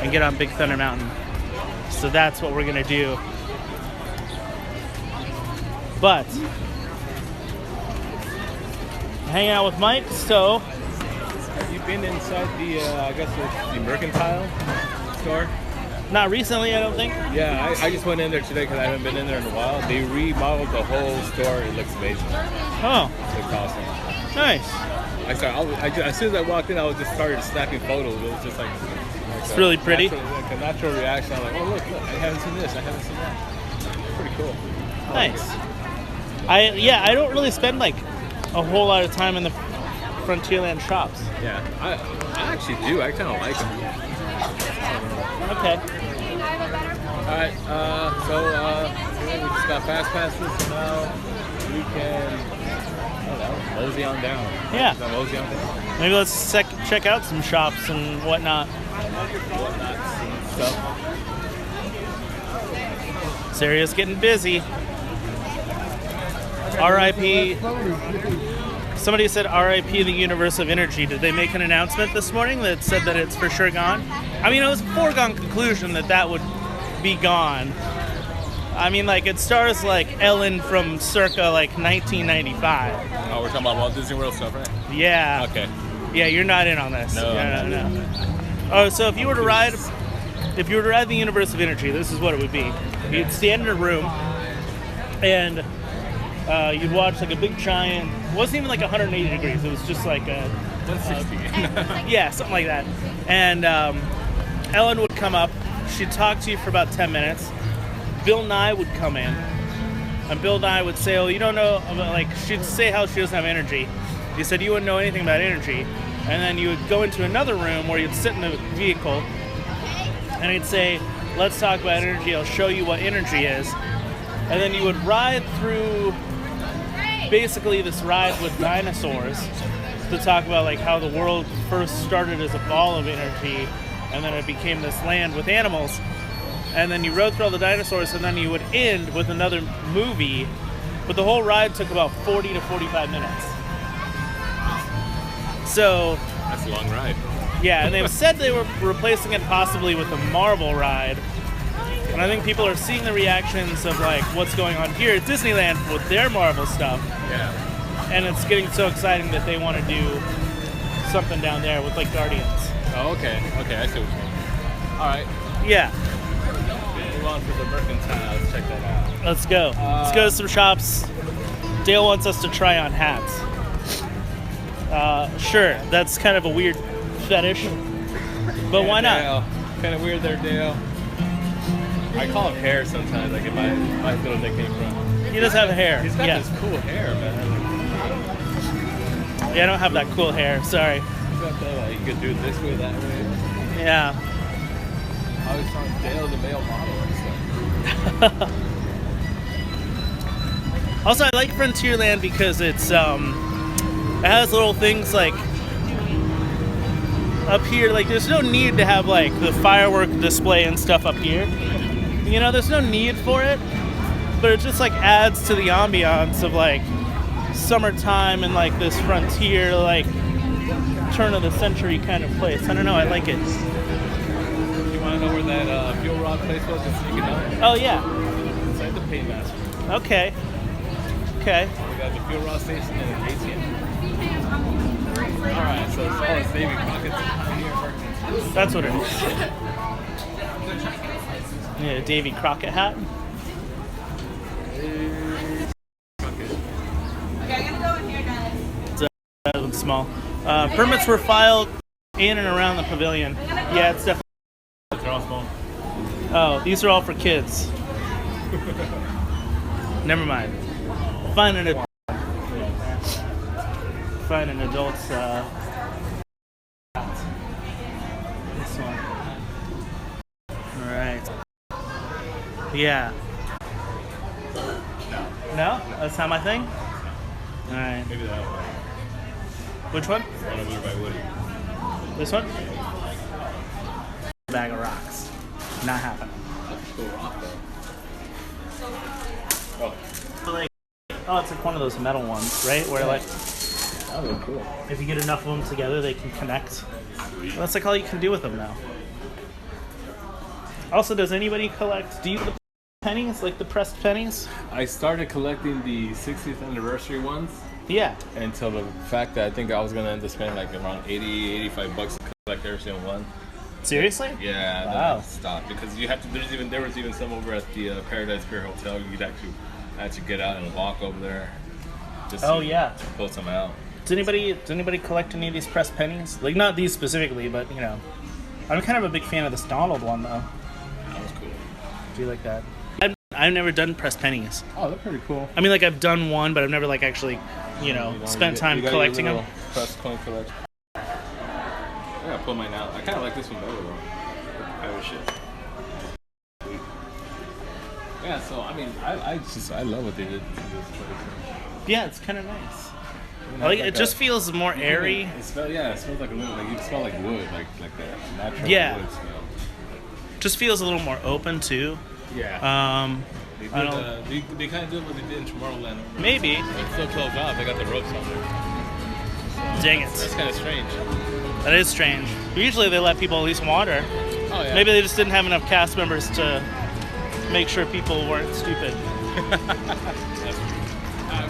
and get on Big Thunder Mountain. So that's what we're gonna do. But hang out with Mike, so Have you been inside the, I guess the Mercantile store? not recently, I don't think. Yeah, I just went in there today because I haven't been in there in a while. They remodeled the whole store. It looks amazing. Oh, It looks awesome. nice. As soon as I walked in, I was just started snapping photos. It was just like It's really pretty. a natural reaction. I'm like, oh look, I haven't seen this, I haven't seen that. Pretty cool. Nice. I don't really spend like a whole lot of time in the Frontierland shops. Yeah, I actually do. I kind of like them. Okay. All right, we just got fast passes, so now we can Mosey on down. Yeah. Mosey on down. Maybe let's check out some shops and whatnot. Stuff. This area's getting busy. R.I.P. Somebody said R.I.P. the universe of energy. Did they make an announcement this morning that said that it's for sure gone? I mean, it was a foregone conclusion that would be gone. I mean, like, it stars like Ellen from circa like 1995. Oh, we're talking about Walt Disney World stuff, right? Yeah. Okay. Yeah, you're not in on this. No. No. Oh, so if you were to ride the universe of energy, this is what it would be. You'd stand in a room, and you'd watch like a big giant. It wasn't even like 180 degrees. It was just like a 160. yeah, something like that. And Ellen would come up. She'd talk to you for about 10 minutes. Bill Nye would come in, and Bill Nye would say, "Oh, you don't know about," like, she'd say how she doesn't have energy. You said you wouldn't know anything about energy, and then you would go into another room where you'd sit in the vehicle, and he'd say, "Let's talk about energy. I'll show you what energy is," and then you would ride through basically this ride with dinosaurs to talk about like how the world first started as a ball of energy, and then it became this land with animals. And then you rode through all the dinosaurs, and then you would end with another movie. But the whole ride took about 40 to 45 minutes. So... That's a long ride. Yeah, and they said they were replacing it possibly with a Marvel ride. And I think people are seeing the reactions of, like, what's going on here at Disneyland with their Marvel stuff. Yeah. And it's getting so exciting that they want to do something down there with, like, Guardians. Oh, okay. Okay, I see what you mean. All right. Yeah. Move on to the Mercantile. Let's check that out. Let's go. Let's go to some shops. Dale wants us to try on hats. Sure, that's kind of a weird fetish, but Yeah, why not? Dale. Kind of weird there, Dale. I call him hair sometimes. I get my little nickname from. He does have hair. He's got Yeah. this cool hair, man. Yeah, I don't have that cool hair. Sorry. He's got the, like, you could do it this way, that way. Yeah. I always thought Dale the male model and stuff. Also, I like Frontierland because it's it has little things like up here. Like, there's no need to have like the firework display and stuff up here. You know, there's no need for it, but it just like adds to the ambiance of like summertime and like this frontier, like turn of the century kind of place. I don't know. I like it. You want to know where that fuel rod place was? Just so you can know. Oh yeah. Inside the Paymaster. Okay. Okay. We got the fuel rod station and an ATM. All right, so as far as Davy Crockett's That's what it is. Yeah, Davy Crockett hat. That looks small. Permits were filed in and around the pavilion. Yeah, it's definitely. They're all small. Oh, these are all for kids. Never mind. Find an adult's. This one. All right. Yeah. No, that's not my thing. All right. Maybe that one. Which one? One over there by Woody. This one? Bag of rocks. Not happening. That's a cool rock, though. Oh, Oh, it's like one of those metal ones, right? Where like, that would be cool. if you get enough of them together, they can connect. Well, that's like all you can do with them now. Also, does anybody collect? Do you the pennies, like the pressed pennies? I started collecting the 60th anniversary ones Yeah. until the fact that I think I was going to end up spending like around $80-85 to collect every single one. Seriously? Yeah, then Wow. I stopped because you have to. There was even some over at the Paradise Pier Hotel. You'd actually get out and walk over there. Just Oh to yeah. pull some out. Does anybody collect any of these pressed pennies? Like not these specifically, but you know, I'm kind of a big fan of this Donald one though. That was cool. Do you like that? I've never done pressed pennies. Oh, they're pretty cool. I mean, like I've done one, but I've never like actually, spent time collecting them. Press coin collection. I gotta pull mine out. I kind of like this one better though. Pirate shit. Yeah, so I mean, I love what they did to this place. Yeah, it's kind of nice. Like it just feels more airy. It smells like a little, like you smell like wood, like a natural wood smell. Just feels a little more open too. Yeah. They I don't. They kind of did what they did in Tomorrowland. Maybe. It's still closed off. They got the ropes on there. Dang it. That's kind of strange. That is strange. Usually they let people at least wander. Oh yeah. Maybe they just didn't have enough cast members to make sure people weren't stupid.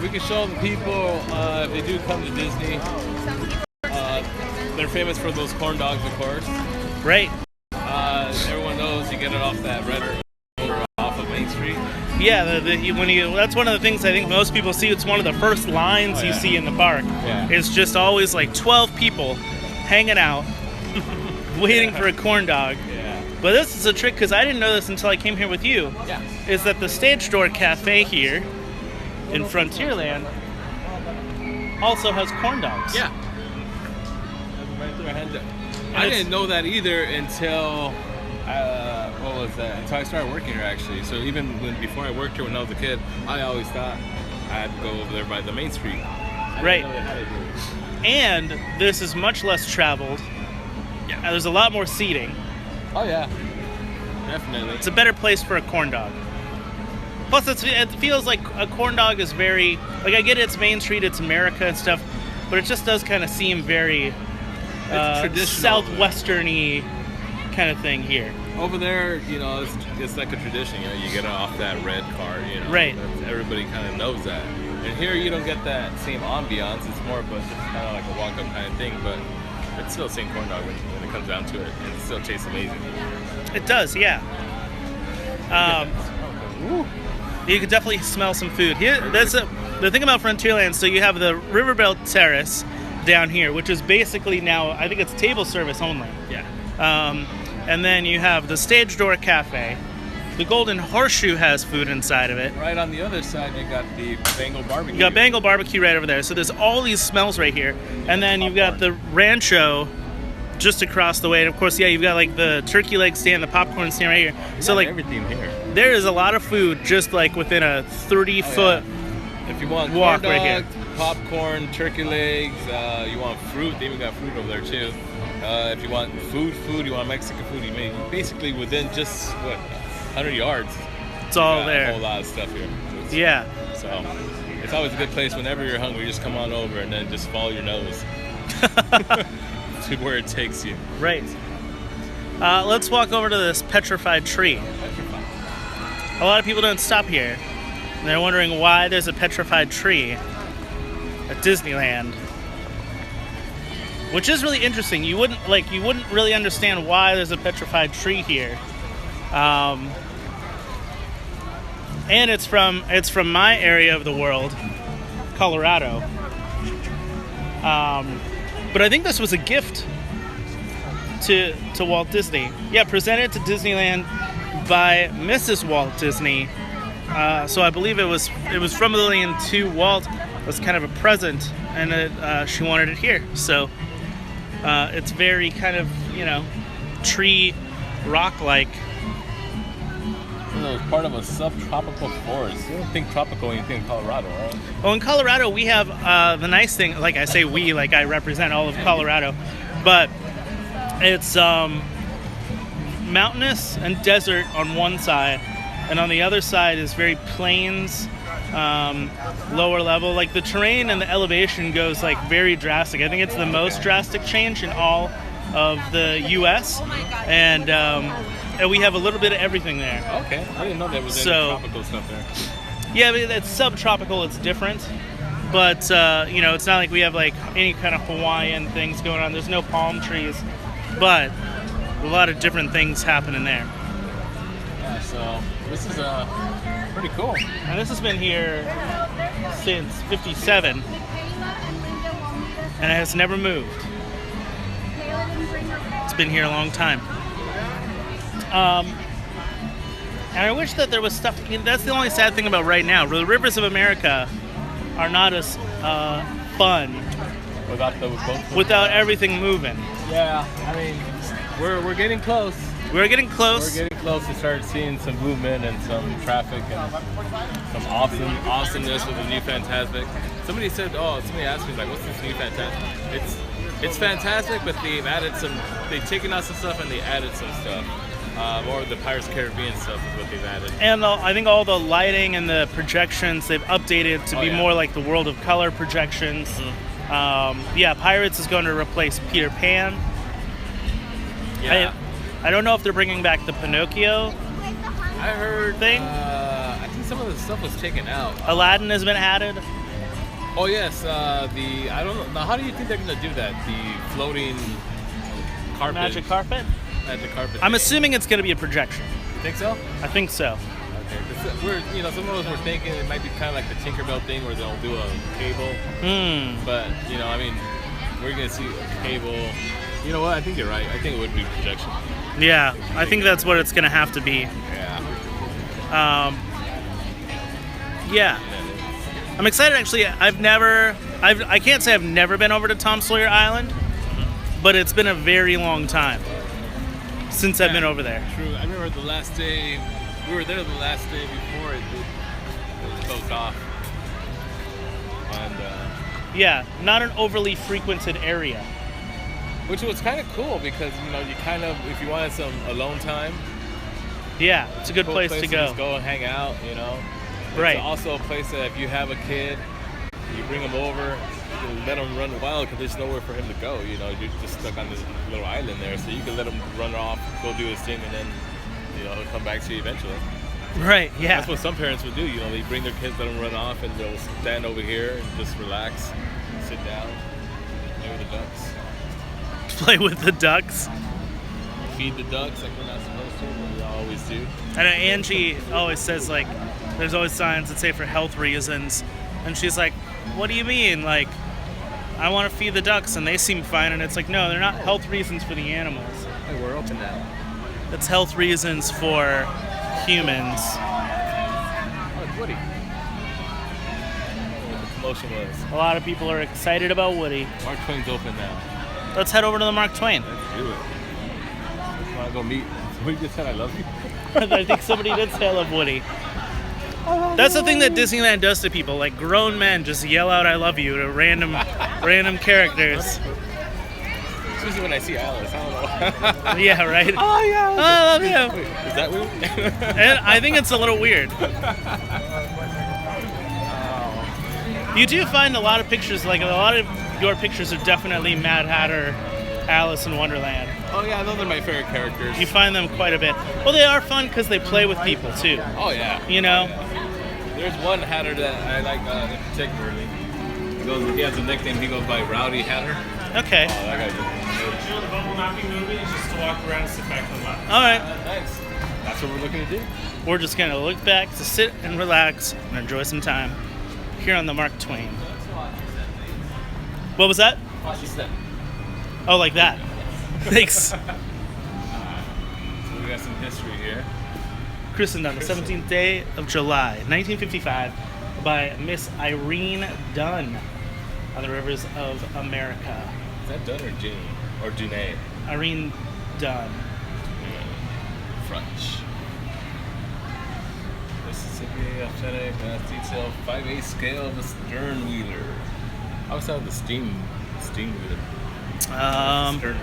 We can show the people if they do come to Disney. They're famous for those corn dogs, of course. Right. Everyone knows you get it off that red off of Main Street. Yeah, that's one of the things I think most people see. It's one of the first lines you see in the park. Yeah. It's just always like 12 people hanging out, waiting for a corn dog. Yeah. But this is a trick because I didn't know this until I came here with you. Yeah. Is that the Stage Door Cafe here in Frontierland also has corn dogs? Yeah. Right there, hand up. I didn't know that either until what was that? Until I started working here, actually. So even before I worked here when I was a kid, I always thought I had to go over there by the Main Street. Right. And this is much less traveled. Yeah. There's a lot more seating. Oh yeah. Definitely. It's a better place for a corn dog. Plus, it feels like a corn dog is very, like I get it's Main Street, it's America and stuff, but it just does kind of seem very southwestern-y kind of thing here. Over there, you know, it's like a tradition. You know, you get it off that red cart. You know, right? Everybody kind of knows that. And here, you don't get that same ambiance. It's more of a just kind of like a walk-up kind of thing, but it's still the same corn dog when it comes down to it, and it still tastes amazing. It does, yeah. You could definitely smell some food here. The thing about Frontierland. So you have the Riverboat Terrace down here, which is basically now, I think it's table service only. Yeah. And then you have the Stage Door Cafe. The Golden Horseshoe has food inside of it. Right on the other side, you got the Bengal Barbecue. You got Bengal Barbecue right over there. So there's all these smells right here. And then you've got the Rancho just across the way. And of course, yeah, you've got like the turkey leg stand, the popcorn stand right here. So like everything here. There is a lot of food just like within a 30-foot if you want walk corn right dogs, here. popcorn, turkey legs, you want fruit, they even got fruit over there too. If you want food, you want Mexican food, you may basically within just 100 yards. It's all there. A whole lot of stuff here. Yeah. So it's always a good place whenever you're hungry. Just come on over and then just follow your nose to where it takes you. Right. Let's walk over to this petrified tree. A lot of people don't stop here. And they're wondering why there's a petrified tree at Disneyland. Which is really interesting. You wouldn't really understand why there's a petrified tree here. And it's from my area of the world, Colorado. But I think this was a gift to Walt Disney. Yeah, presented to Disneyland by Mrs. Walt Disney. So I believe it was from Lillian to Walt. It was kind of a present, and she wanted it here. So it's very kind of, tree rock-like. It was part of a subtropical forest. You don't think tropical when you think Colorado, right? Well, in Colorado, we have the nice thing, like I say we, like I represent all of Colorado, but it's mountainous and desert on one side, and on the other side is very plains, lower level. Like the terrain and the elevation goes like very drastic. I think it's the most drastic change in all of the U.S. And we have a little bit of everything there. Okay, I didn't know there was any tropical stuff there. Yeah, but it's subtropical. It's different, but it's not like we have like any kind of Hawaiian things going on. There's no palm trees, but a lot of different things happening there. Yeah, so this is pretty cool. And this has been here since '57, and it has never moved. It's been here a long time. And I wish that there was stuff. That's the only sad thing about right now. The rivers of America are not as fun without everything moving. Yeah, I mean, we're getting close. We're getting close. We're getting love to start seeing some movement and some traffic and some awesomeness with the new Fantasmic. Somebody asked me, like, what's this new Fantasmic? It's fantastic, but they've taken out some stuff and they added some stuff. More of the Pirates of the Caribbean stuff is what they've added. And I think all the lighting and the projections they've updated to be more like the World of Color projections. Mm-hmm. Pirates is going to replace Peter Pan. Yeah. I don't know if they're bringing back the Pinocchio I heard thing. I think some of the stuff was taken out. Aladdin has been added. Oh yes, I don't know. Now, how do you think they're gonna do that? The floating carpet. Magic carpet? Magic carpet. I'm thing. assuming it's going to be a projection. You think so? I think so. Okay. 'Cause some of us were thinking it might be kind of like the Tinkerbell thing where they'll do a cable. But we're gonna see a cable. You know what? I think you're right. I think it would be projection. Yeah, I think that's what it's going to have to be. Yeah. I'm excited actually. I can't say I've never been over to Tom Sawyer Island, but it's been a very long time since I've been over there. True. I remember the last day, we were there the last day before it was closed off. And not an overly frequented area. which was kind of cool because, you kind of, if you wanted some alone time. Yeah, it's a good place to go. Just go and hang out, Right. It's also a place that if you have a kid, you bring them over, you let them run wild because there's nowhere for him to go. You're just stuck on this little island there, so you can let him run off, go do his thing, and then he'll come back to you eventually. Right. Yeah. That's what some parents would do. They bring their kids, let them run off, and they'll stand over here and just relax, sit down, play with the ducks. Play with the ducks. Feed the ducks like we're not supposed to, but we always do. I know Angie always says, like, there's always signs that say for health reasons. And she's like, what do you mean? Like, I want to feed the ducks and they seem fine. And it's like, no, they're not health reasons for the animals. Hey, we're open now. It's health reasons for humans. Oh, it's Woody. What the commotion was. A lot of people are excited about Woody. Mark Twain's open now. Let's head over to the Mark Twain. Let's do it. Let's want to go meet. Somebody just said I love you. I think somebody did say I love Woody. That's the thing that Disneyland does to people. Like, grown men just yell out "I love you" to random characters. Especially when I see Alice, I don't know. Yeah, right? Oh, yeah. Oh, I love you. Wait, is that weird? And I think it's a little weird. You do find a lot of pictures, like a lot of your pictures are definitely Mad Hatter, Alice in Wonderland. Oh, yeah, those are my favorite characters. You find them quite a bit. Well, they are fun because they play with people, too. Oh, yeah. There's one Hatter that I like particularly. He has a nickname. He goes by Rowdy Hatter. Okay. Oh, that guy's The bubble knocking movie is just to walk around and sit back and laugh. All right. Thanks. That's what we're looking to do. We're just going to look back to sit and relax and enjoy some time here on the Mark Twain. What was that? Watch your step. Oh, like that. Thanks. So we got some history here. Christened on the 17th day of July, 1955, by Miss Irene Dunn on the rivers of America. Is that Dunn or Ginny? Or Janae? Irene Dunn. French. Mississippi, authentic, mass detail, 5/8 scale of a stern wheeler. I always thought of the steam wheeler. Stern wheeler.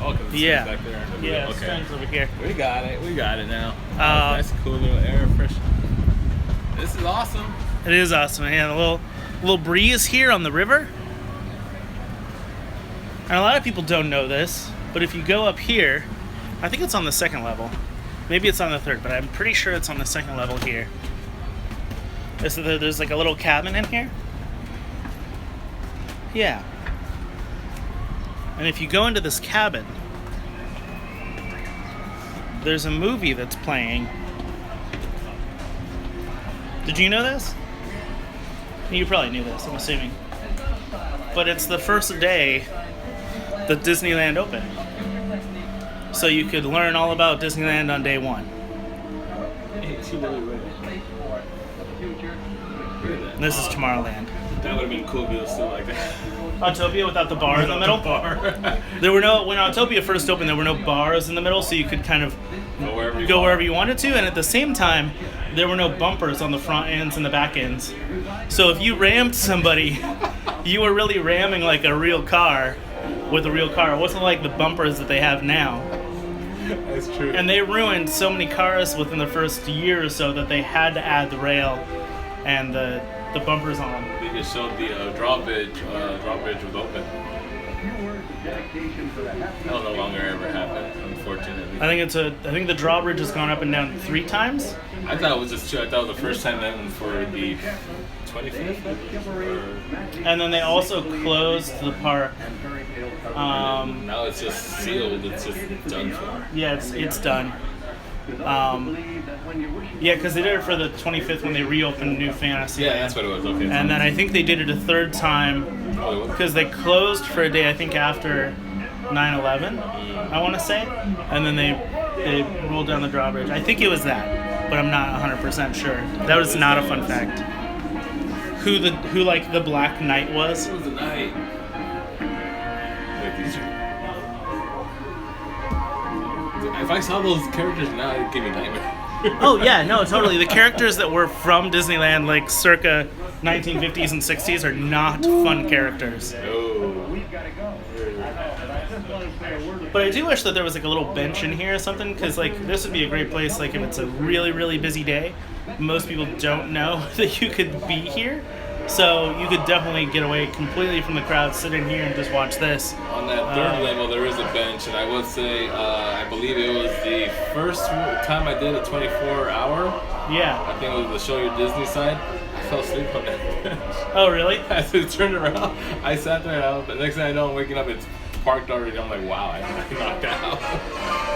Oh, because it's Yeah. back there. Yeah, Okay. Stern's over here. We got it now. That's a cool little air fresh. This is awesome. It is awesome, man. A little breeze here on the river. And a lot of people don't know this, but if you go up here, I think it's on the second level. Maybe it's on the third, but I'm pretty sure it's on the second level here. There's like a little cabin in here. Yeah. And if you go into this cabin, there's a movie that's playing. Did you know this? You probably knew this, I'm assuming. But it's the first day that Disneyland opened. So you could learn all about Disneyland on day one. And this is Tomorrowland. That would have been cool if it was still like that. Autopia without the bar in the middle. There were no, when Autopia first opened, there were no bars in the middle, so you could kind of go wherever you wanted to, and at the same time, there were no bumpers on the front ends and the back ends. So if you rammed somebody, you were really ramming like a real car with a real car. It wasn't like the bumpers that they have now. That's true. And they ruined so many cars within the first year or so that they had to add the rail and the bumpers on them. They just showed the drawbridge was open. That'll no longer ever happen, unfortunately. I think the drawbridge has gone up and down 3 times. I thought it was just 2. I thought it was the first time then for the 25th. And then they also closed the park. Now it's just sealed. It's just done for. Yeah, it's done. Yeah, because they did it for the 25th when they reopened New Fantasy. Yeah, that's what it was. Okay. And then I think they did it a 3rd time because they closed for a day, I think, after 9/11, I want to say. And then they rolled down the drawbridge. I think it was that, but I'm not 100% sure. That was not a fun fact. Who like the Black Knight was? It was the night. Wait, these are... If I saw those characters now, it'd give me nightmares. Oh yeah, no, totally. The characters that were from Disneyland, like circa 1950s and 60s, are not fun characters. But I do wish that there was like a little bench in here or something, because like this would be a great place. Like if it's a really, really busy day, most people don't know that you could be here. So you could definitely get away completely from the crowd, sit in here and just watch this. On that 3rd level, there is a bench, and I would say, I believe it was the first time I did a 24-hour. Yeah. I think it was the Show Your Disney side. I fell asleep on that bench. Oh, really? I turned around. I sat there, and the next thing I know, I'm waking up, it's parked already. I'm like, wow, I knocked out.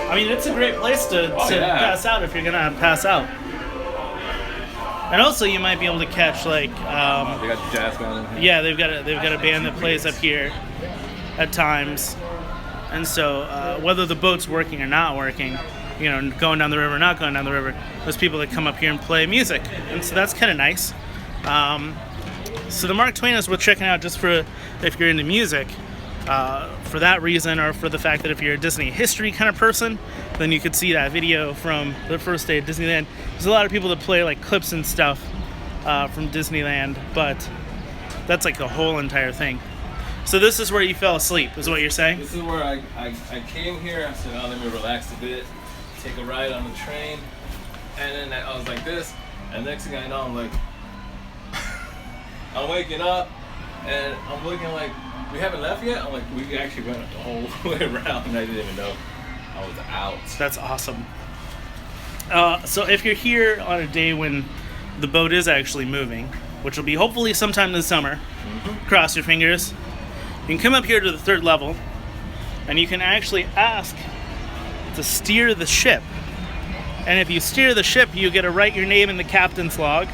I mean, it's a great place to pass out if you're going to pass out. And also, you might be able to catch like. They got the jazz band. Yeah, they've got a band that plays up here at times, and so whether the boat's working or not working, you know, going down the river or not going down the river, there's people that come up here and play music, and so that's kind of nice. So the Mark Twain is worth checking out just for if you're into music. For that reason, or for the fact that if you're a Disney history kind of person, then you could see that video from the first day at Disneyland. There's a lot of people that play like clips and stuff from Disneyland, but that's like the whole entire thing. So this is where you fell asleep, is what you're saying? This is where I came here. I said, oh, let me relax a bit, take a ride on the train, and then I was like this, and next thing I know, I'm like, I'm waking up, and I'm looking like, we haven't left yet? I'm like, we actually went the whole way around, and I didn't even know I was out. That's awesome. So if you're here on a day when the boat is actually moving, which will be hopefully sometime this summer, cross your fingers, you can come up here to the 3rd level, and you can actually ask to steer the ship. And if you steer the ship, you get to write your name in the captain's log,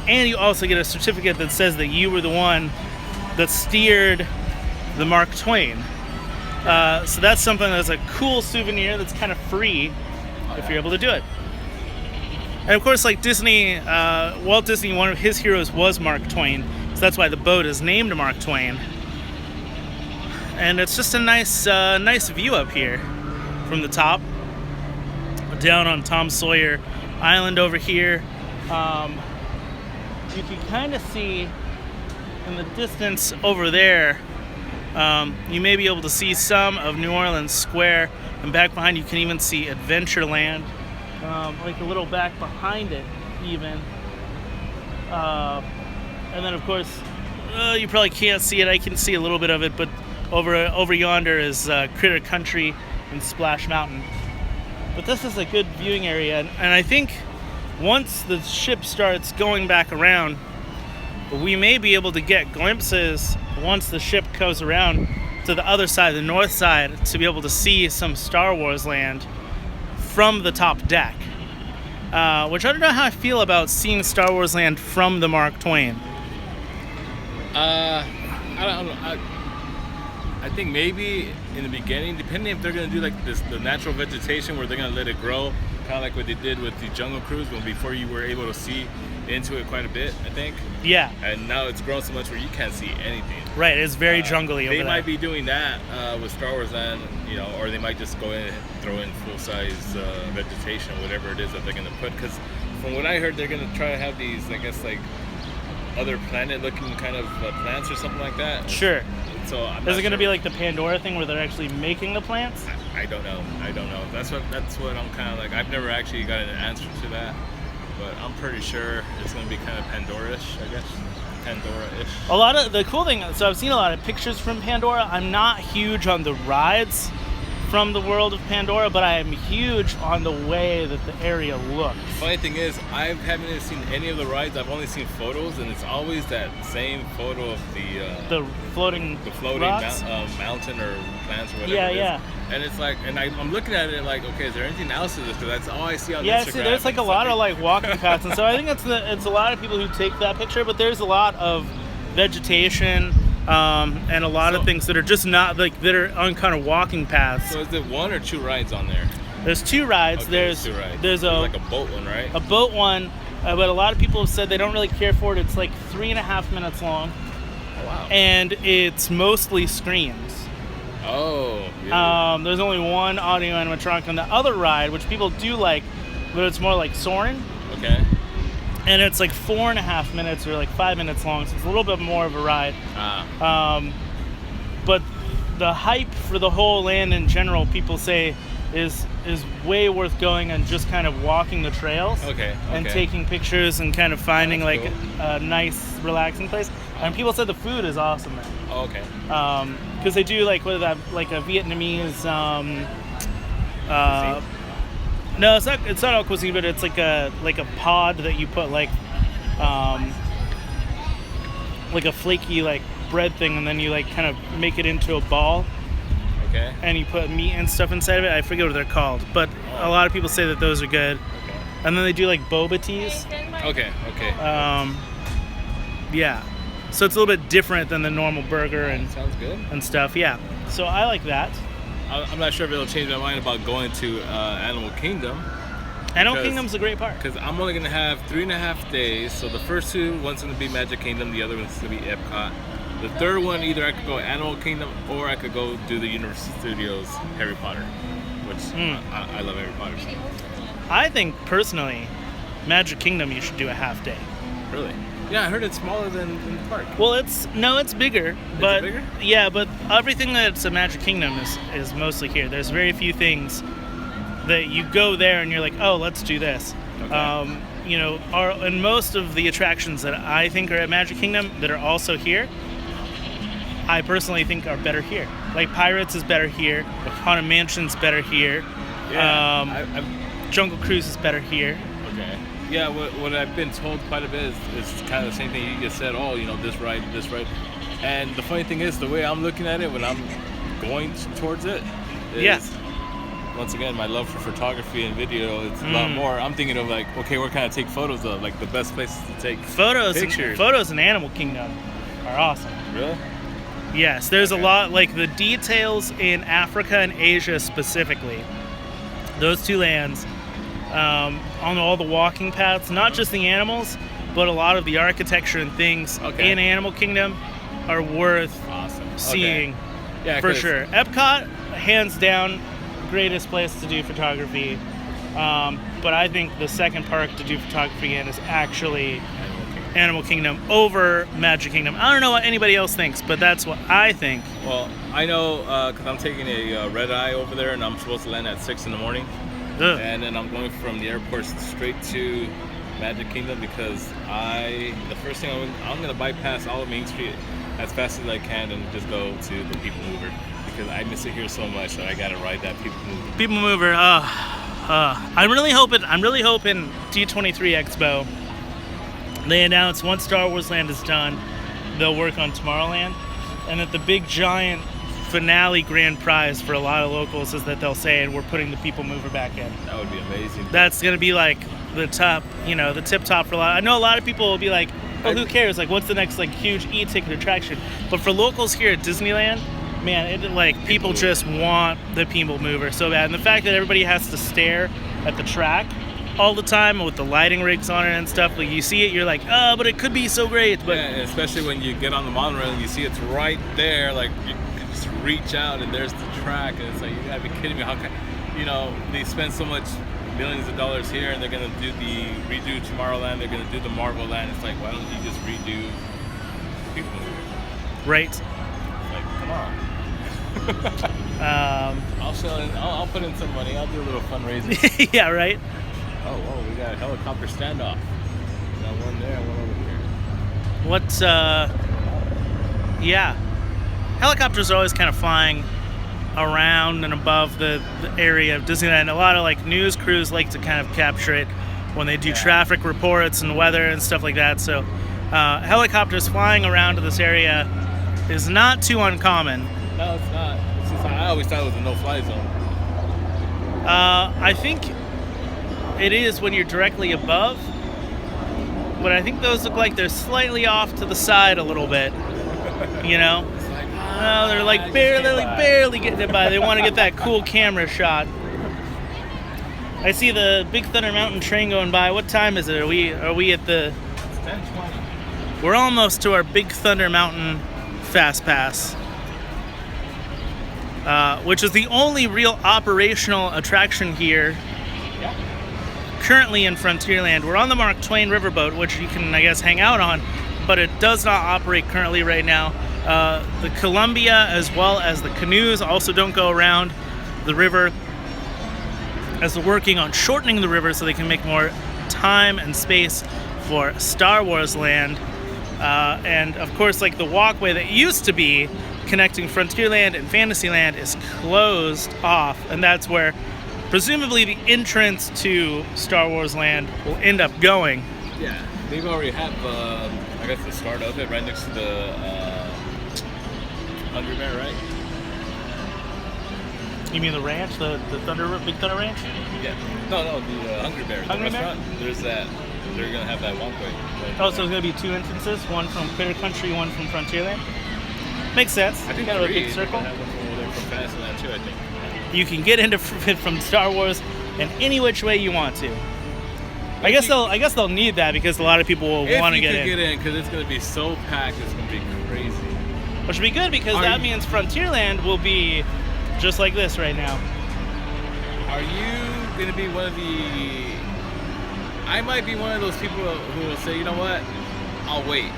and you also get a certificate that says that you were the one that steered the Mark Twain. So that's something that's a cool souvenir that's kind of free if you're able to do it. And of course, like Disney, Walt Disney, one of his heroes was Mark Twain, so that's why the boat is named Mark Twain. And it's just a nice view up here from the top, down on Tom Sawyer Island over here. You can kind of see in the distance over there, you may be able to see some of New Orleans Square, and back behind you can even see Adventureland, like a little back behind it even. And then of course, you probably can't see it, I can see a little bit of it, but over yonder is Critter Country and Splash Mountain. But this is a good viewing area, and I think once the ship starts going back around, we may be able to get glimpses once the ship goes around to the other side, the north side, to be able to see some Star Wars land from the top deck. Which I don't know how I feel about seeing Star Wars land from the Mark Twain. I don't know. I think maybe in the beginning, depending if they're gonna do like this, the natural vegetation where they're gonna let it grow kind of like what they did with the Jungle Cruise, when before you were able to see into it quite a bit, I think. Yeah. And now it's grown so much where you can't see anything. Right, it's very jungly over They there. might be doing that with Star Wars Land, you know, or they might just go in and throw in full-size vegetation or whatever it is that they're going to put. Because from what I heard, they're going to try to have these, I guess, like other planet-looking kind of plants or something like that. Sure. So I'm Is not it going to sure. be like the Pandora thing where they're actually making the plants? I don't know. That's what I'm kind of like. I've never actually got an answer to that, but I'm pretty sure it's going to be kind of Pandora-ish, I guess. Pandora-ish. A lot of the cool thing, so I've seen a lot of pictures from Pandora. I'm not huge on the rides from the world of Pandora, but I am huge on the way that the area looks. Funny thing is, I haven't seen any of the rides. I've only seen photos, and it's always that same photo of The floating rocks? Mountain or plants or whatever. Yeah, it is. yeah. And it's like, and I'm looking at it like, okay, is there anything else to this? Because that's all I see on Yeah, Instagram. see, there's like a It's lot of like walking paths, and so I think it's a lot of people who take that picture, but there's a lot of vegetation and a lot of things that are just not like that are on kind of walking paths. So is it 1 or 2 rides on there? There's 2 rides. Okay, there's 2 rides. there's like a boat one, right? a boat one, but a lot of people have said they don't really care for it. It's like 3.5 minutes long, Oh, wow. and it's mostly screens. Oh, yeah. There's only one audio animatronic on the other ride, which people do like, but it's more like Soarin'. Okay. And it's like 4.5 minutes or like 5 minutes long, so it's a little bit more of a ride. But the hype for the whole land in general, people say, is way worth going and just kind of walking the trails. Okay. And okay. taking pictures and kind of finding That's like a nice, relaxing place. And people said the food is awesome there. Oh, okay. Because they do like what is that, like a Vietnamese. No, it's not all cuisine, but it's like a pod that you put like a flaky like bread thing, and then you like kind of make it into a ball. Okay. And you put meat and stuff inside of it. I forget what they're called, but a lot of people say that those are good. Okay. And then they do like boba teas. Okay. Okay. Yeah. So it's a little bit different than the normal burger Sounds good. and stuff. Yeah. So I like that. I'm not sure if it'll change my mind about going to Animal Kingdom. Animal Kingdom's a great park. Because I'm only going to have 3.5 days. So the first 2, one's going to be Magic Kingdom, the other one's going to be Epcot. The third one, either I could go Animal Kingdom or I could go do the Universal Studios Harry Potter, which I love Harry Potter. So. I think personally, Magic Kingdom you should do a half day. Really? Yeah, I heard it's smaller than the park. Well, it's bigger, but bigger? yeah, but everything that's a Magic Kingdom is mostly here. There's very few things that you go there and you're like, oh, let's do this. Okay. And most of the attractions that I think are at Magic Kingdom that are also here, I personally think are better here. Like Pirates is better here, Haunted Mansion's better here, Yeah. Jungle Cruise is better here. Okay. Yeah, what I've been told quite a bit is kind of the same thing you just said. Oh, this ride. And the funny thing is, the way I'm looking at it when I'm going towards it is, once again, my love for photography and video, it's a lot more. I'm thinking of like, okay, where can I take photos of? Like the best places to take pictures. Photos in Animal Kingdom are awesome. Really? Yes, there's a lot, like the details in Africa and Asia specifically. Those 2 lands, on all the walking paths, not just the animals, but a lot of the architecture and things in Animal Kingdom are worth seeing. Okay. Yeah, for sure. Epcot, hands down, greatest place to do photography. But I think the second park to do photography in is actually Animal Kingdom over Magic Kingdom. I don't know what anybody else thinks, but that's what I think. Well, I know because I'm taking a red eye over there, and I'm supposed to land at 6 in the morning. Ugh. And then I'm going from the airport straight to Magic Kingdom because the first thing I'm going to bypass all of Main Street as fast as I can and just go to the People Mover because I miss it here so much that I got to ride that People Mover. People Mover. I'm really hoping D23 Expo. They announced once Star Wars Land is done, they'll work on Tomorrowland, and that the big giant finale grand prize for a lot of locals is that they'll say, and we're putting the People Mover back in. That would be amazing. That's gonna be like the top, the tip top for a lot. I know a lot of people will be like, well, who cares? Like, what's the next like huge e-ticket attraction? But for locals here at Disneyland, man, people just want the People Mover so bad. And the fact that everybody has to stare at the track all the time with the lighting rigs on it and stuff. Like you see it, you're like, oh, but it could be so great. But yeah, especially when you get on the monorail and you see it's right there, like you can just reach out and there's the track, and it's like, you gotta be kidding me. How can, they spend so much millions of dollars here and they're gonna redo Tomorrowland, they're gonna do the Marvel Land. It's like, why don't you just redo People Mover? Right. It's like, come on. I'll put in some money. I'll do a little fundraising. Yeah, right. Oh, we got a helicopter standoff. We got one there, one over here. Yeah. Helicopters are always kind of flying around and above the area of Disneyland. A lot of like news crews like to kind of capture it when they do traffic reports and weather and stuff like that. So helicopters flying around to this area is not too uncommon. No, it's not. It's just, I always thought it was a no-fly zone. I think it is when you're directly above, but I think those look like they're slightly off to the side a little bit. It's like, They're like barely getting it by. They want to get that cool camera shot. I see the Big Thunder Mountain train going by. What time is it? Are we at the? It's 10:20. We're almost to our Big Thunder Mountain Fast Pass, which is the only real operational attraction here. Currently in Frontierland. We're on the Mark Twain Riverboat, which you can, I guess, hang out on, but it does not operate currently right now. The Columbia as well as the canoes also don't go around the river, as they're working on shortening the river so they can make more time and space for Star Wars Land. And of course, like the walkway that used to be connecting Frontierland and Fantasyland is closed off, and that's where presumably the entrance to Star Wars Land will end up going. Yeah, they already have, I guess, the start of it right next to the Hungry Bear, right? You mean the ranch, the Big Thunder Ranch? Yeah. No, the Hungry Bear. Hungry Bear? Restaurant. There's that. They're gonna have that walkway. Oh, so there's gonna be two entrances, one from Critter Country, one from Frontierland. Makes sense. I think got a three. big circle. They have one over there from Fantasyland too, I think. You can get into from Star Wars in any which way you want to. I guess they'll need that because a lot of people will want to get in. Because it's gonna be so packed, it's gonna be crazy. Which would be good because that means Frontierland will be just like this right now. Are you gonna be one of the? I might be one of those people who will say, you know what, I'll wait.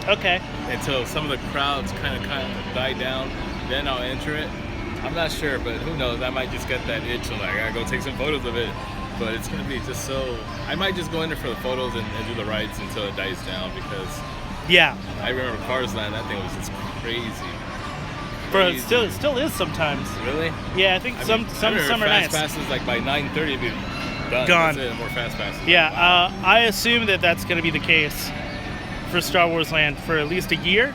Okay. Until some of the crowds kind of die down, then I'll enter it. I'm not sure, but who knows? I might just get that itch, and I gotta go take some photos of it. But it's gonna be just so. I might just go in there for the photos and do the rides until it dies down because. Yeah. I remember Cars Land. That thing was just crazy. Bro, it still is sometimes. Really? Yeah, I think some summer nights. Fast passes like by 9:30 it'd be done. Gone. That's it, more fast passes. Yeah, I assume that's going to be the case for Star Wars Land for at least a year.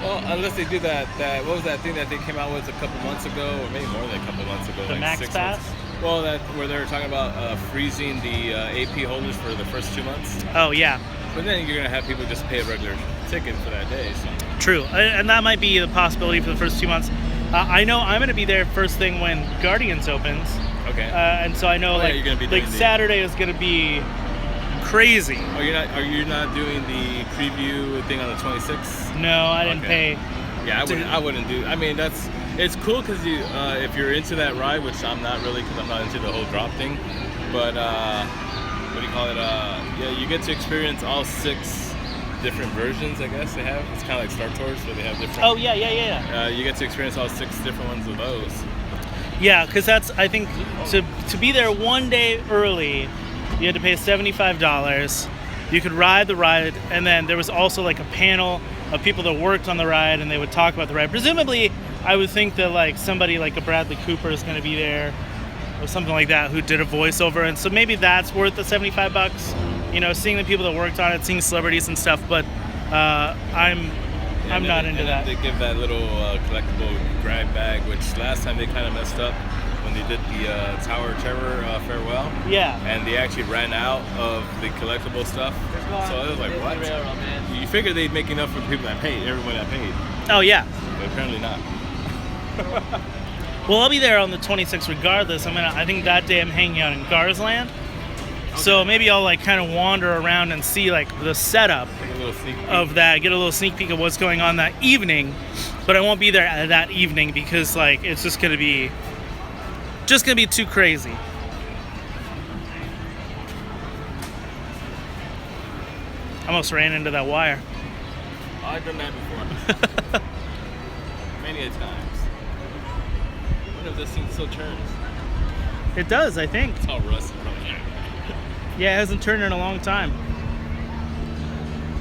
Well, unless they do that what was that thing that they came out with a couple months ago, or maybe more than a couple months ago? The like Max 6 Pass? months. Well, where they were talking about freezing the AP holders for the first 2 months. Oh yeah. But then you're gonna have people just pay a regular ticket for that day. So. True, and that might be the possibility for the first 2 months. I know I'm going to be there first thing when Guardians opens. Okay. And so I know you're gonna be Saturday is going to be crazy. Oh, are you not doing the preview thing on the 26th? No, I didn't pay. Yeah, I wouldn't do. I mean, it's cool because if you're into that ride, which I'm not really because I'm not into the whole drop thing. But what do you call it? Yeah, you get to experience all 6 different versions. I guess they have. It's kind of like Star Tours, where they have different. Oh yeah. You get to experience all 6 different ones of those. Yeah, because that's, I think, to be there one day early, you had to pay $75. You could ride the ride, and then there was also like a panel of people that worked on the ride, and they would talk about the ride. Presumably, I would think that like somebody like a Bradley Cooper is going to be there, or something like that, who did a voiceover, and so maybe that's worth the $75. You know, seeing the people that worked on it, seeing celebrities and stuff. But I'm not into that. They give that little collectible grab bag, which last time they kind of messed up when they did the Tower Terror farewell. Yeah. And they actually ran out of the collectible stuff. So it was like, what? You figure they'd make enough for people that paid, everyone that paid. Oh yeah. But apparently not. Well, I'll be there on the 26th regardless. I think that day I'm hanging out in Garsland. So maybe I'll like kind of wander around and see like the setup of that, get a little sneak peek of what's going on that evening. But I won't be there that evening because like it's just gonna be too crazy. Almost ran into that wire. Oh, I've done that before. Many a times. I wonder if this thing still turns. It does, I think. It's all rusted from here. Yeah, it hasn't turned in a long time.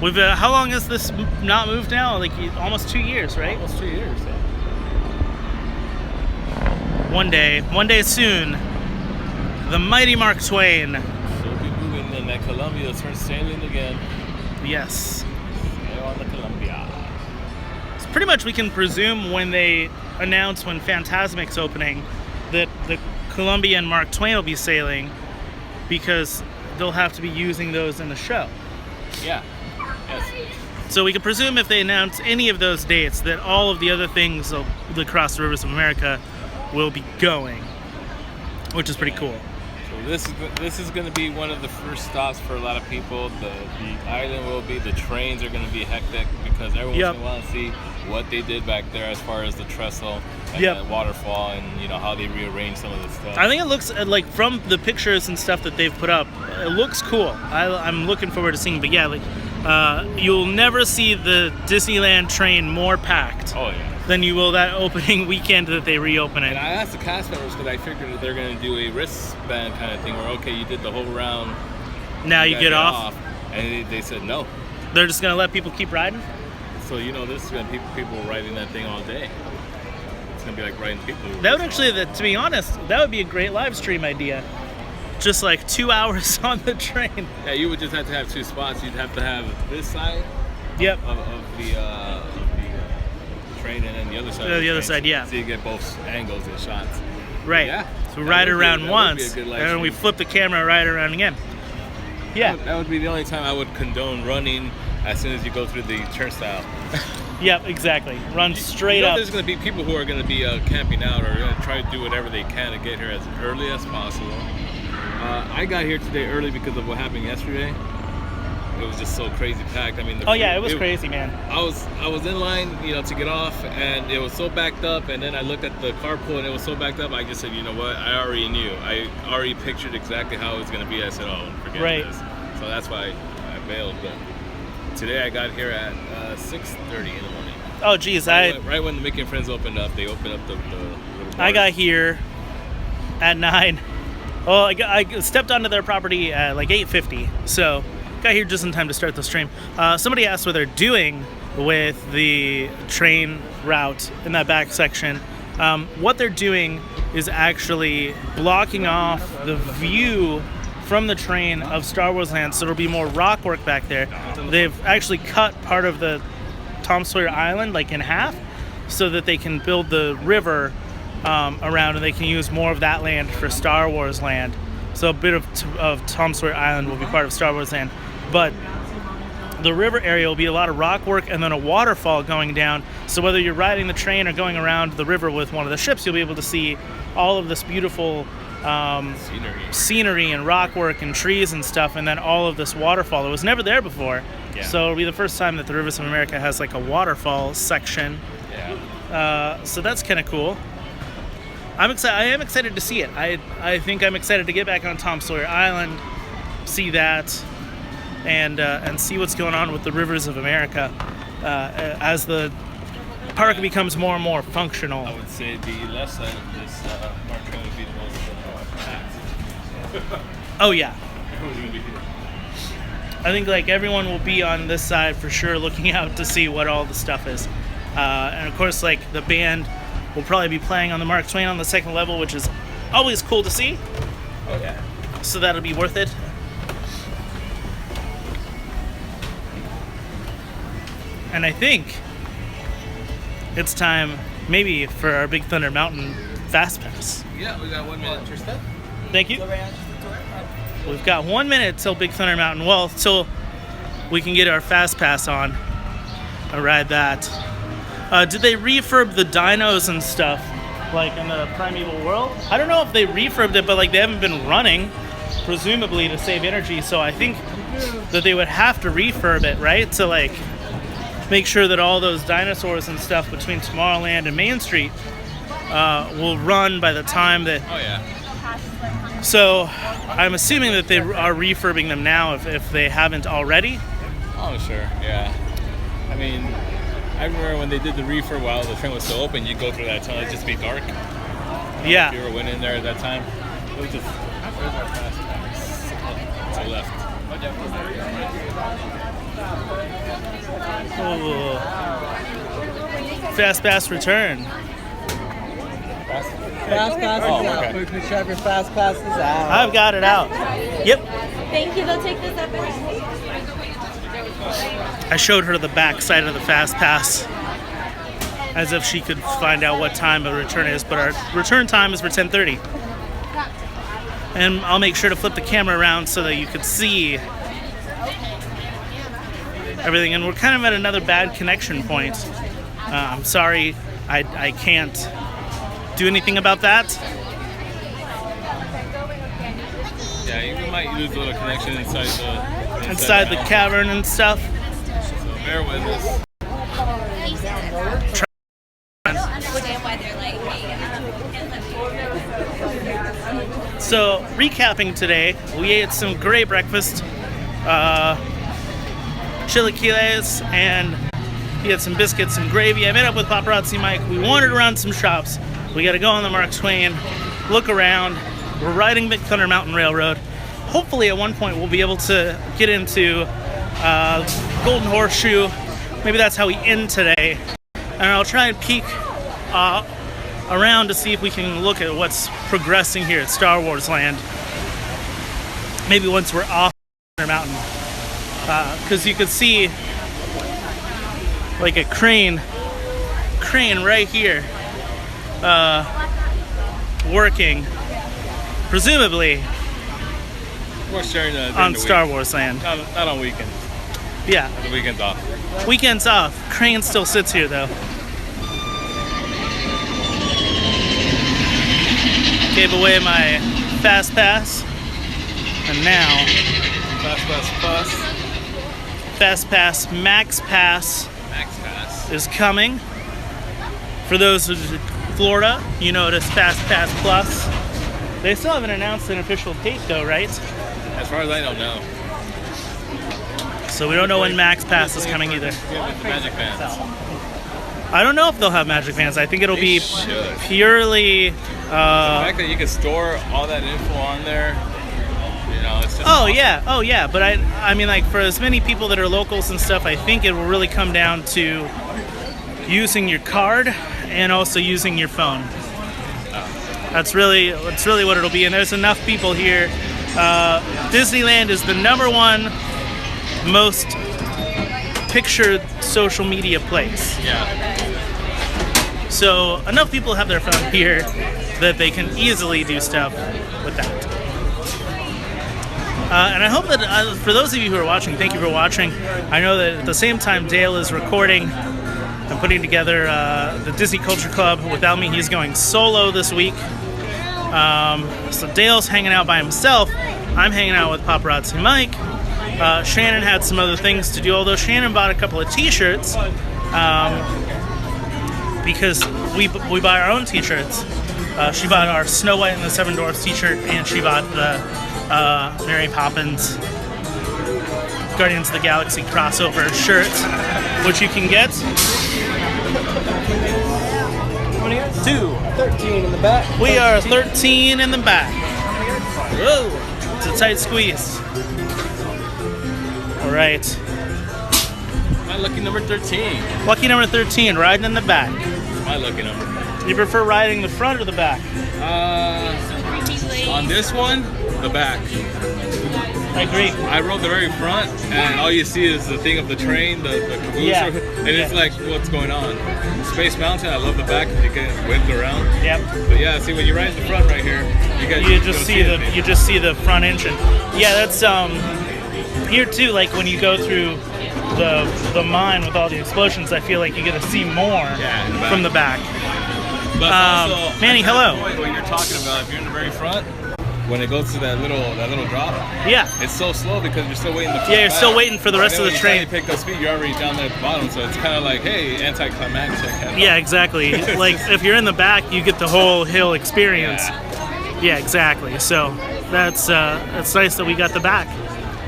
We've how long has this not moved now? Like almost 2 years, right? Almost 2 years. Yeah. One day soon, the mighty Mark Twain. She'll be moving and that Columbia will start sailing again. Yes. Sail on the Columbia. So pretty much we can presume when they announce when Fantasmic's opening that the Columbia and Mark Twain will be sailing because they'll have to be using those in the show. Yeah. Yes. So we can presume if they announce any of those dates that all of the other things across the rivers of America will be going, which is pretty cool. So this is going to be one of the first stops for a lot of people. The island will be. The trains are going to be hectic because everyone's going to want to see what they did back there as far as the trestle and the waterfall and how they rearranged some of the stuff. I think it looks like from the pictures and stuff that they've put up, it looks cool. I'm looking forward to seeing. But yeah, like you'll never see the Disneyland train more packed. Oh yeah. Than you will that opening weekend that they reopen it. And I asked the cast members because I figured that they're going to do a wristband kind of thing where, okay, you did the whole round. Now you get off. And they said no. They're just going to let people keep riding? So, this is going to be people riding that thing all day. It's going to be like riding people. That would actually, to be honest, that would be a great live stream idea. Just like 2 hours on the train. Yeah, you would just have to have two spots. You'd have to have this side of the train and then the other side. The other side, yeah. So you get both angles and shots. Right. Yeah. So we ride around once, and then we flip the camera right around again. Yeah. That would be the only time I would condone running as soon as you go through the turnstile. Yep, exactly. Run straight up. There's going to be people who are going to be camping out or going to try to do whatever they can to get here as early as possible. I got here today early because of what happened yesterday. It was just so crazy packed. I mean, it was crazy, man. I was in line, to get off, and it was so backed up. And then I looked at the carpool, and it was so backed up. I just said, you know what? I already knew. I already pictured exactly how it was going to be. I said, oh, forget this. So that's why I bailed. But today I got here at 6:30 in the morning. Oh, geez, right when the Mickey and Friends opened up, they opened up the little bar. I got here at 9. Well, I stepped onto their property at like 8:50. So. Got here just in time to start the stream. Somebody asked what they're doing with the train route in that back section. What they're doing is actually blocking off the view from the train of Star Wars Land, so there'll be more rock work back there. They've actually cut part of the Tom Sawyer Island like in half so that they can build the river around and they can use more of that land for Star Wars Land. So a bit of Tom Sawyer Island will be part of Star Wars Land. But the river area will be a lot of rock work and then a waterfall going down. So whether you're riding the train or going around the river with one of the ships, you'll be able to see all of this beautiful scenery and rock work and trees and stuff, and then all of this waterfall. It was never there before. Yeah. So it'll be the first time that the Rivers of America has like a waterfall section. Yeah. So that's kind of cool. I'm excited. I am excited to see it. I think I'm excited to get back on Tom Sawyer Island, see that, and see what's going on with the Rivers of America as the park becomes more and more functional. I would say the left side of this park is going to be the most packed. Oh yeah. I think like everyone will be on this side for sure, looking out to see what all the stuff is, and of course like the band will probably be playing on the Mark Twain on the second level, which is always cool to see. Oh yeah. So that'll be worth it. And I think it's time maybe for our Big Thunder Mountain Fast Pass. Yeah, we got 1 minute. Thank you. We've got 1 minute till Big Thunder Mountain. Well, till we can get our Fast Pass on and ride that. Did they refurb the dinos and stuff like in the primeval world. I don't know if they refurbed it, but like they haven't been running, presumably to save energy. So I think that they would have to refurb it, right? To like make sure that all those dinosaurs and stuff between Tomorrowland and Main Street will run by the time that. Oh yeah. So I'm assuming that they are refurbing them now if they haven't already. Oh sure, yeah. I mean, I remember when they did the refurb while the train was still open, you'd go through that tunnel, it'd just be dark. Yeah. If you ever went in there at that time, it was just. Where's our fast pass? To the left. Ooh. Fast Pass return. Fast pass is Oh, out. okay. Quick check your fast passes out. I've got it out. Yep. Thank you. They'll take this up. I showed her the back side of the Fast Pass as if she could find out what time the return is, but our return time is for 10:30. And I'll make sure to flip the camera around so that you could see everything. And we're kind of at another bad connection point. I'm sorry, I can't do anything about that. Yeah, you might lose a little connection Inside the cavern and stuff. So bear with us. So, recapping today, we ate some great breakfast. Chilaquiles, and he had some biscuits and gravy. I met up with Paparazzi Mike. We wandered around some shops. We got to go on the Mark Twain, look around. We're riding Big Thunder Mountain Railroad. Hopefully at one point we'll be able to get into Golden Horseshoe. Maybe that's how we end today. And I'll try and peek around to see if we can look at what's progressing here at Star Wars Land. Maybe once we're off Thunder Mountain. Because you could see like a crane right here working, presumably We're sharing on Star Wars Land. Not on weekends. Yeah, The weekend's off. weekends off. Crane still sits here though. Gave away my Fast Pass, and now Fast Pass Plus. Fast Pass Max Pass Max Pass. is coming. For those who's in Florida, you know it as Fast Pass Plus. They still haven't announced an official date though, right? As far as I don't know. So we don't know when Max Pass is coming either. Yeah, with the Magic Bands. I don't know if they'll have Magic Bands. I think it'll They be should. purely. The fact that you can store all that info on there, you know, it's just. Oh awesome. yeah, oh yeah. But I mean, like for as many people that are locals and stuff, I think it will really come down to using your card and also using your phone. That's really what it'll be. And there's enough people here. Disneyland is the #1 most pictured social media place. Yeah. So enough people have their phone here that they can easily do stuff with that. And I hope that for those of you who are watching, thank you for watching. I know that at the same time Dale is recording and putting together the Disney Culture Club. Without me, he's going solo this week. So Dale's hanging out by himself. I'm hanging out with Paparazzi Mike. Shannon had some other things to do, although Shannon bought a couple of t-shirts because we buy our own t-shirts. She bought our Snow White and the Seven Dwarfs t-shirt, and she bought the Mary Poppins Guardians of the Galaxy crossover shirt, which you can get. 13 in the back. We are 13 in the back. Whoa, it's a tight squeeze. All right. My lucky number 13. Lucky number 13, riding in the back. My lucky number. You prefer riding the front or the back? On this one, the back. I agree. I rode the very front, and all you see is the thing of the train, the caboose, Yeah. and it's like, what's going on? Space Mountain, I love the back because you can whip around. Yep. But yeah, see when you ride the front right here, You just see the front engine. Yeah, that's here too. Like when you go through the mine with all the explosions, I feel like you get to see more Yeah, in the back. from the back. But also, Manny, hello. What you're talking about, if you're in the very front, when it goes to that little drop, Yeah. it's so slow because you're still waiting. Yeah, you're still waiting for the rest of the train. When you pick up speed, you're already down there at the bottom, so it's kind of like, hey, anticlimactic. Yeah, exactly. Like if you're in the back, you get the whole hill experience. Yeah, exactly. So that's nice that we got the back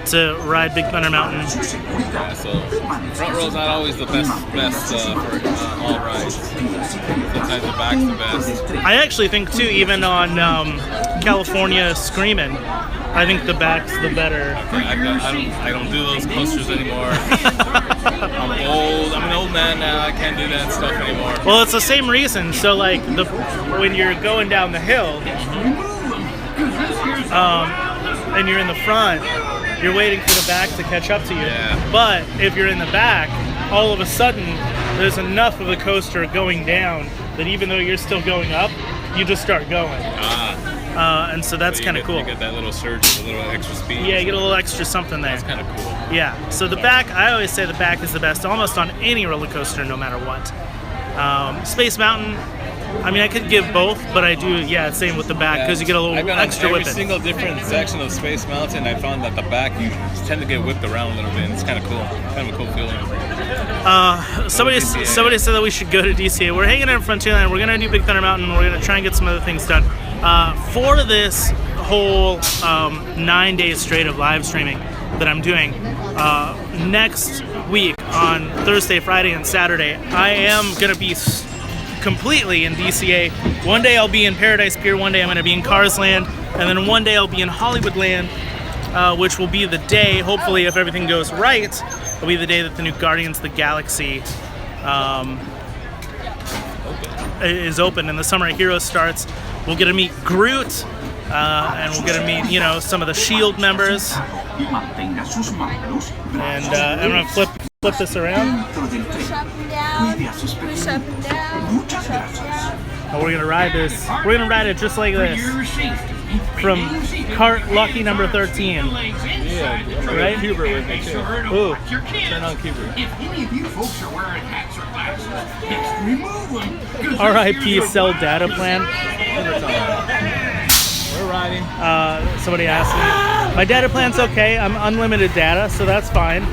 to ride Big Thunder Mountain. Yeah, so front row's not always the best for all rides. Sometimes the back's the best. I actually think too, even on California Screamin', I think the back's the better. I don't do those coasters anymore. I'm old. I'm an old man now. I can't do that stuff anymore. Well, it's the same reason. So like when you're going down the hill, and you're in the front, you're waiting for the back to catch up to you. Yeah. But if you're in the back, all of a sudden there's enough of the coaster going down that even though you're still going up, you just start going. And so that's kind of cool. You get that little surge with a little extra speed. Yeah, you get a little extra something there. That's kind of cool. Yeah. So the back, I always say the back is the best, almost on any roller coaster, no matter what. Space Mountain, I mean, I could give both, but I do, same with the back, because you get a little extra whipping. whipping. Every single different section of Space Mountain, I found that the back, you tend to get whipped around a little bit, and it's kind of cool. Kind of a cool feeling. Somebody said that we should go to DCA. We're hanging out in Frontierland. We're going to do Big Thunder Mountain. We're going to try and get some other things done. For this whole 9 days straight of live streaming that I'm doing, next week on Thursday, Friday, and Saturday, I am going to be completely in DCA. One day I'll be in Paradise Pier, one day I'm going to be in Cars Land, and then one day I'll be in Hollywood Land, which will be the day, hopefully if everything goes right, it'll be the day that the new Guardians of the Galaxy is open and the Summer of Heroes starts. We'll get to meet Groot, and we'll get to meet, some of the S.H.I.E.L.D. members. And I'm going to flip this around. Push up and down. Push up and down. Push up and down. And we're gonna ride this. We're gonna ride it just like this. From cart lucky number 13. Yeah, right? Hubert with me too. Ooh. Turn on Hubert. If any of you folks are wearing hats or glasses, just remove them. R.I.P. Cell data plan. We're riding. Somebody asked me. My data plan's okay. I'm unlimited data, so that's fine.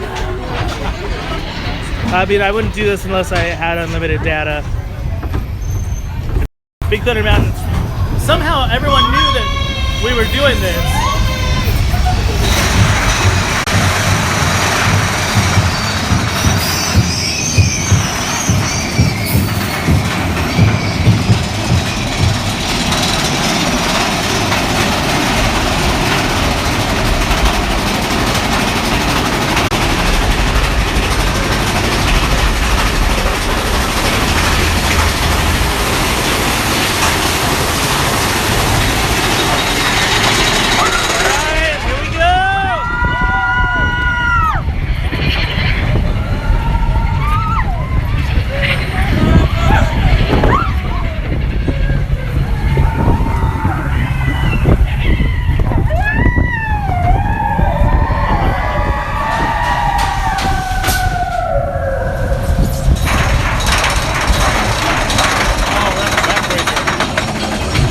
I mean, I wouldn't do this unless I had unlimited data. Big Thunder Mountain. Somehow everyone knew that we were doing this.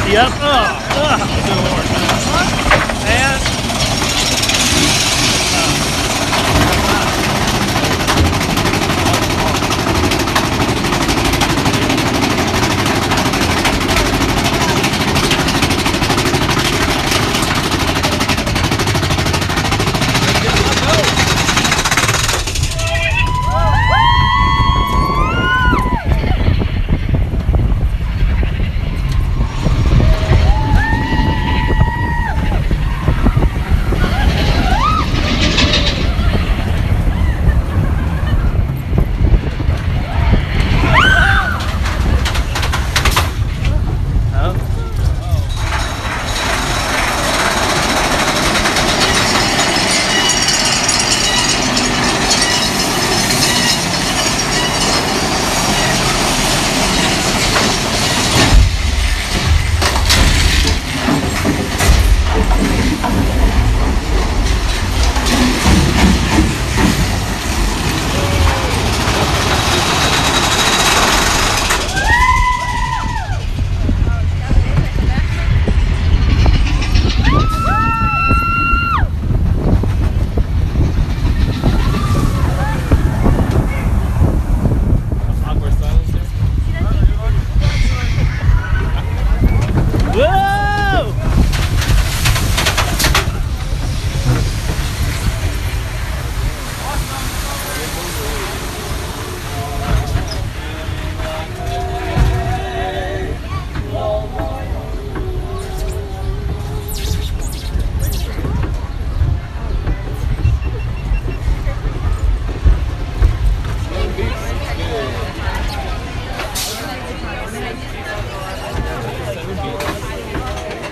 Yep. And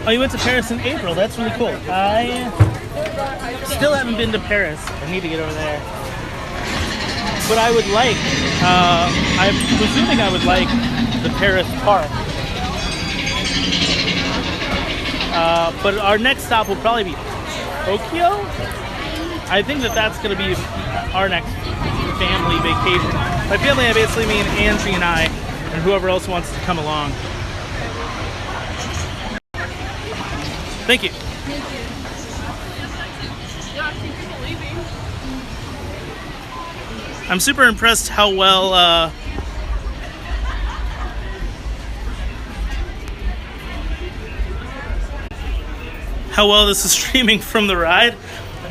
Oh, you went to Paris in April. That's really cool. I still haven't been to Paris. I need to get over there. But I would like, I'm presuming I would like the Paris park. But our next stop will probably be Tokyo. I think that's going to be our next family vacation. By family, I basically mean Angie and I, and whoever else wants to come along. Thank you. I'm super impressed how well this is streaming from the ride.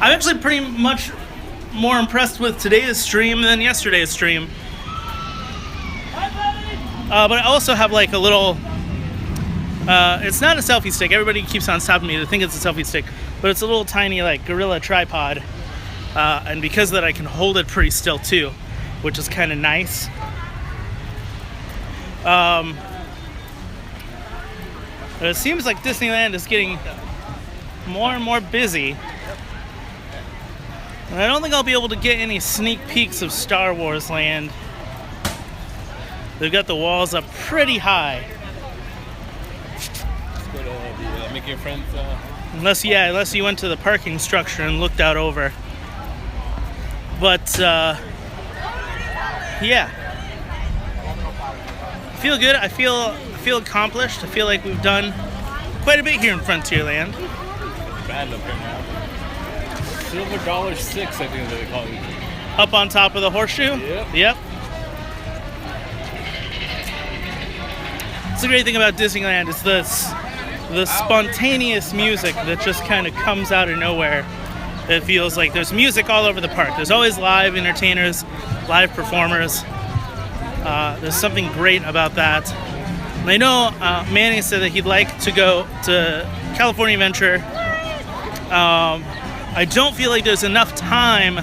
I'm actually pretty much more impressed with today's stream than yesterday's stream. But I also have like a little, it's not a selfie stick. Everybody keeps on stopping me to think it's a selfie stick, but it's a little tiny like gorilla tripod. And because of that, I can hold it pretty still too, which is kind of nice. But it seems like Disneyland is getting more and more busy. And I don't think I'll be able to get any sneak peeks of Star Wars Land. They've got the walls up pretty high. Let's go to the Make Your Friends. Unless you went to the parking structure and looked out over. But, yeah. I feel good. I feel accomplished. I feel like we've done quite a bit here in Frontierland. Bad up here now. Silver $6, I think they call it. Up on top of the horseshoe? Yep. It's the great thing about Disneyland is the spontaneous music that just kind of comes out of nowhere. It feels like there's music all over the park. There's always live entertainers, live performers. There's something great about that. And I know Manny said that he'd like to go to California Adventure. I don't feel like there's enough time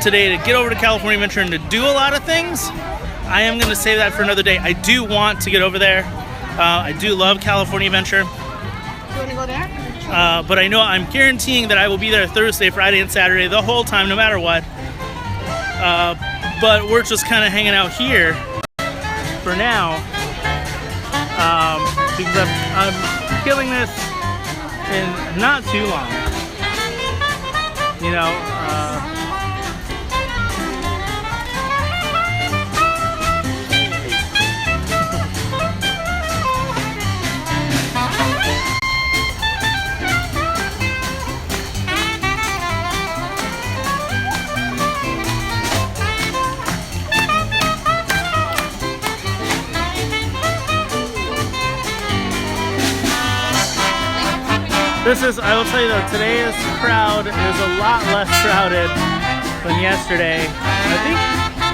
today to get over to California Adventure and to do a lot of things. I am going to save that for another day. I do want to get over there. I do love California Adventure. You want to go there? But I know I'm guaranteeing that I will be there Thursday, Friday, and Saturday the whole time, no matter what. But we're just kind of hanging out here for now because I'm killing this in not too long. You know, I will tell you though, today's crowd is a lot less crowded than yesterday. I think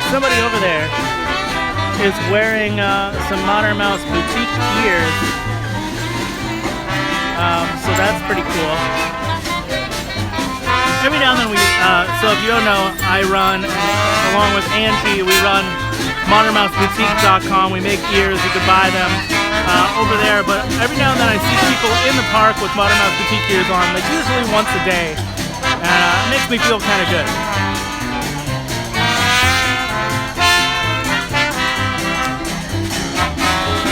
somebody over there is wearing some Modern Mouse boutique ears. So that's pretty cool. Every now and then so if you don't know, I run, along with Angie, we run ModernMouseBoutique.com. We make ears, you can buy them over there, but every now and then I see people in the park with Modern Mouse Boutique ears on, like usually once a day, and it makes me feel kind of good.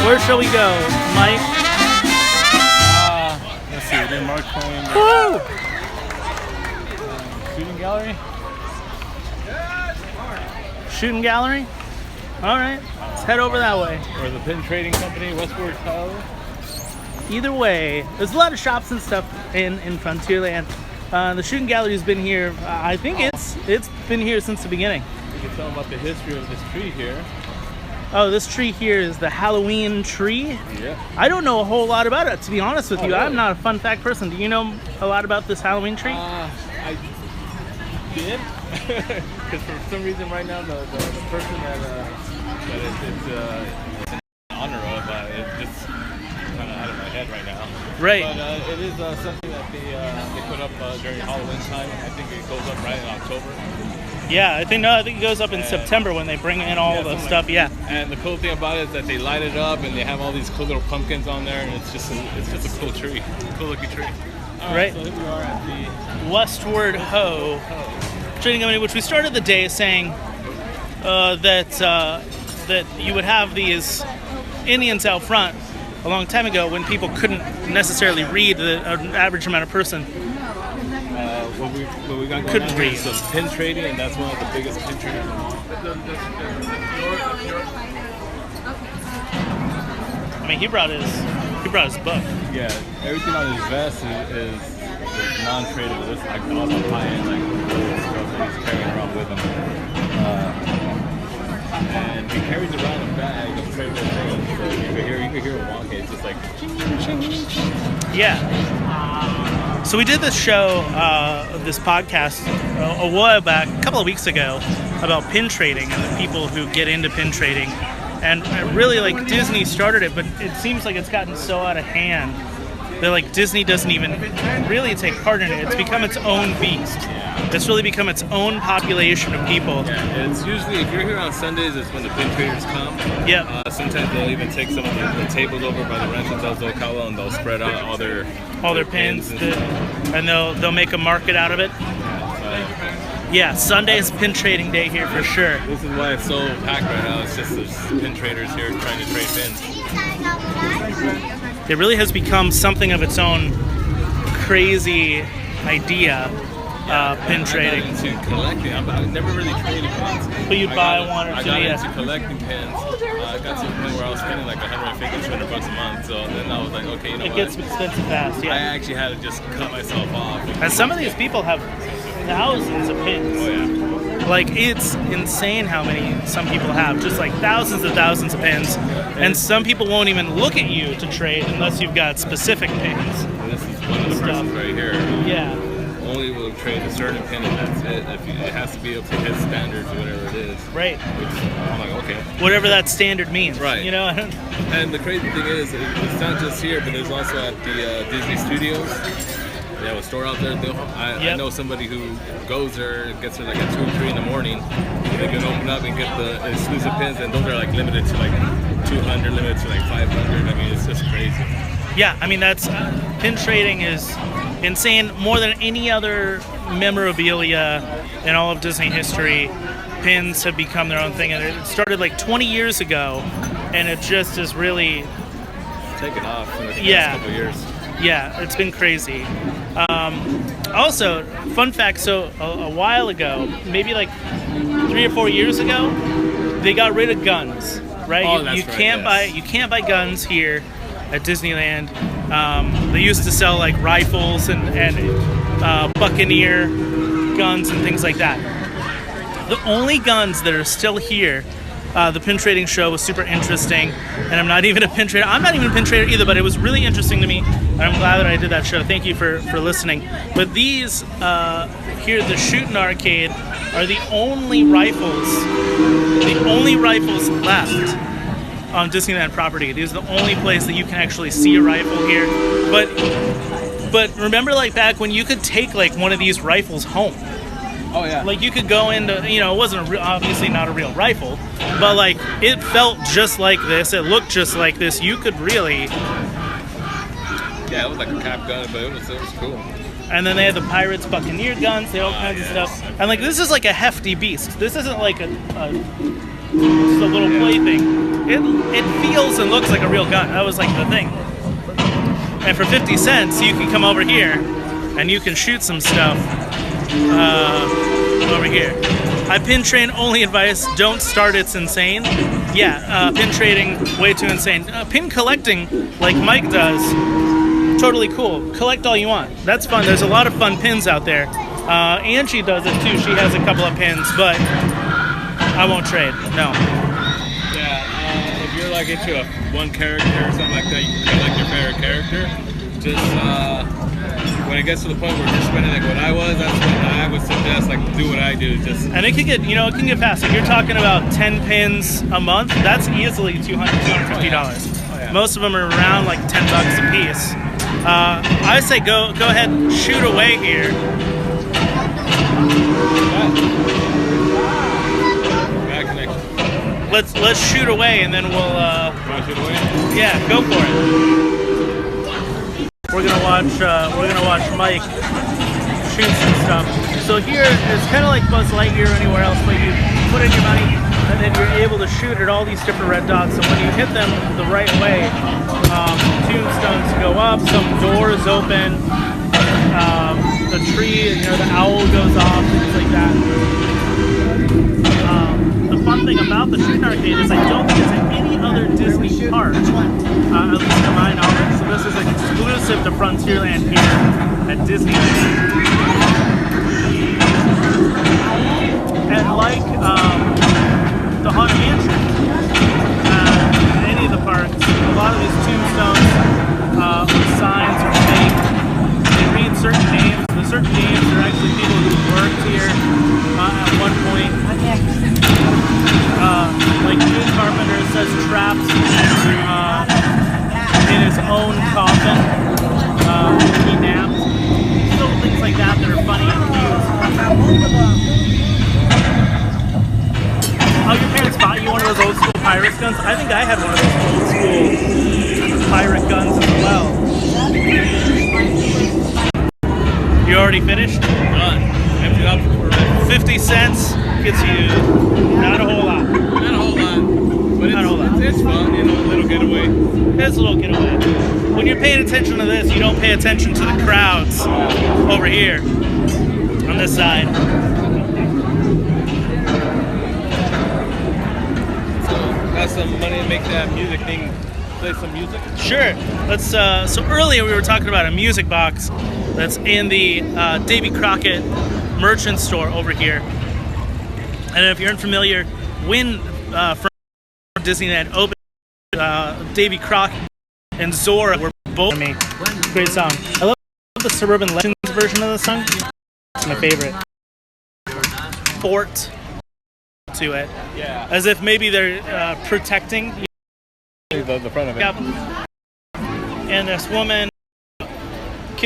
Where shall we go, Mike? Let's see, we did Mark Twain. Woo! Shooting gallery? Shooting gallery? Alright, let's head over that way. Or the Pin Trading Company, Westward Tower. Either way, there's a lot of shops and stuff in Frontierland. The shooting gallery's been here, I think it's been here since the beginning. You can tell them about the history of this tree here. Oh, this tree here is the Halloween tree? Yeah. I don't know a whole lot about it, to be honest with you. Really? I'm not a fun fact person. Do you know a lot about this Halloween tree? I did. Because for some reason right now, the person that it's in honor of, it's just kind of out of my head. right now. Right. But it is something that they put up during Halloween time. I think it goes up right in October. Yeah, I think it goes up in September when they bring in all the stuff. Yeah. And the cool thing about it is that they light it up and they have all these cool little pumpkins on there, and it's just a cool tree, cool looking tree. All right. So here we are at the Westward Ho Trading Company, which we started the day saying that you would have these Indians out front a long time ago when people couldn't necessarily read an average amount of person. What we got going Couldn't on here read. is some pin trading, and that's one of the biggest pin traders. I mean, he brought his book. Yeah, everything on his vest is non-tradable. This is like awesome high-end like stuff that he's carrying around with him. And he carries around a bag of tradable things. So you can hear him walking. It's just like ching, ching, ching. Yeah. So we did this show, this podcast, a while back, a couple of weeks ago, about pin trading and the people who get into pin trading. And really, like, Disney started it, but it seems like it's gotten so out of hand that, like, Disney doesn't even really take part in it. It's become its own beast. It's really become its own population of people. Yeah, it's usually, if you're here on Sundays, it's when the pin traders come. Yeah. Sometimes they'll even take some of the tables over by the Rancho del Zocalo, and they'll spread out all their pins, and they'll make a market out of it. Yeah, Sunday is pin trading day here for sure. This is why it's so packed right now. It's just there's pin traders here trying to trade pins. It really has become something of its own crazy idea, pin trading. I got into collecting. I've never really traded pins. But you buy one or two, I got into collecting pins. I got to the point where I was spending like $150, $200 a month. So then I was like, okay, you know it what? gets expensive fast, yeah. I actually had to just cut myself off. And some of these people have thousands of pins. Oh yeah. Like, it's insane how many some people have. Just like thousands of pins. And some people won't even look at you to trade unless you've got specific pins. This is one of the persons right here. Yeah. Only will trade a certain pin, and that's it. It has to be up to his standards or whatever it is. Right. Which I'm like, okay. Whatever that standard means. Right. You know? And the crazy thing is, it's not just here, but there's also at the Disney Studios. They have a store out there. I know somebody who goes there and gets there like at 2 or 3 in the morning. They can open up and get the exclusive pins, and those are like limited to like 200, limited to like 500. I mean, it's just crazy. Yeah, I mean, that's pin trading is insane. More than any other memorabilia in all of Disney history, pins have become their own thing. And it started like 20 years ago, and it just is really taken off in the past couple of years. Yeah, it's been crazy. Also, fun fact, so a while ago, maybe like 3 or 4 years ago, they got rid of guns, right? Oh, that's right, You can't buy guns here at Disneyland. They used to sell like rifles and Buccaneer guns and things like that. The only guns that are still here, the pin trading show was super interesting, and I'm not even a pin trader. I'm not even a pin trader either, but it was really interesting to me, and I'm glad that I did that show. Thank you for listening. But these here at the Shootin' Arcade are the only rifles left on Disneyland property. It is the only place that you can actually see a rifle here. But remember, like, back when you could take like one of these rifles home. Oh yeah. Like, you could go into, it wasn't obviously not a real rifle, but like it felt just like this. It looked just like this. You could really. Yeah, it was like a cap gun, but it was cool. And then they had the Pirates Buccaneer guns. They had all kinds of stuff. And like, this is like a hefty beast. This isn't like just a little plaything. It feels and looks like a real gun. That was like the thing. And for 50 cents, you can come over here and you can shoot some stuff over here. Pin train only advice: don't start. It's insane. Yeah, pin trading way too insane. Pin collecting, like Mike does, totally cool. Collect all you want. That's fun. There's a lot of fun pins out there. Angie does it too. She has a couple of pins, but I won't trade. No. Yeah, if you're like into one character or something like that, you can collect your favorite character. Just when it gets to the point where you're spending like what I was, that's when I would suggest like do what I do. And it can get fast. If you're talking about 10 pins a month, that's easily $250. Oh yeah. Most of them are around like $10 a piece. I say go ahead and shoot away here. Bad connection. Let's shoot away and then we'll Want to shoot away? yeah, go for it. We're gonna watch Mike shoot some stuff. So here it's kind of like Buzz Lightyear or anywhere else, but you put in your money and then you're able to shoot at all these different red dots. And when you hit them the right way, tombstones go up, some doors open, the tree, the owl goes off, things like that. The fun thing about the shooting arcade is I don't think it's at any other Disney park, at least to my knowledge. So this is exclusive to Frontierland here at Disneyland. And like the Haunted Mansion, in any of the parks, a lot of these tombstones signs are fake. They read certain names. The certain names are actually people who worked here at one point. Like June Carpenter says traps in his own coffin. He napped. Little things like that that are funny and cute. Oh, your parents bought you one of those old school pirate guns? I think I had one of those old school pirate guns as well. You already finished? Done. Empty up for 50 cents gets you not a whole lot. Not a whole lot. But it's fun, a little getaway. It's a little getaway. When you're paying attention to this, you don't pay attention to the crowds over here on this side. Got some money to make that music thing. Play some music? Sure. Let's. So earlier we were talking about a music box that's in the Davy Crockett merchant store over here. And if you're unfamiliar, when from Disneyland opened, Davy Crockett and Zora were both me. Great song. I love the Suburban Legends version of the song. It's my favorite. Fort to it. Yeah. As if maybe they're protecting The front of it. Yep. And this woman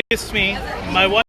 kissed me. My wife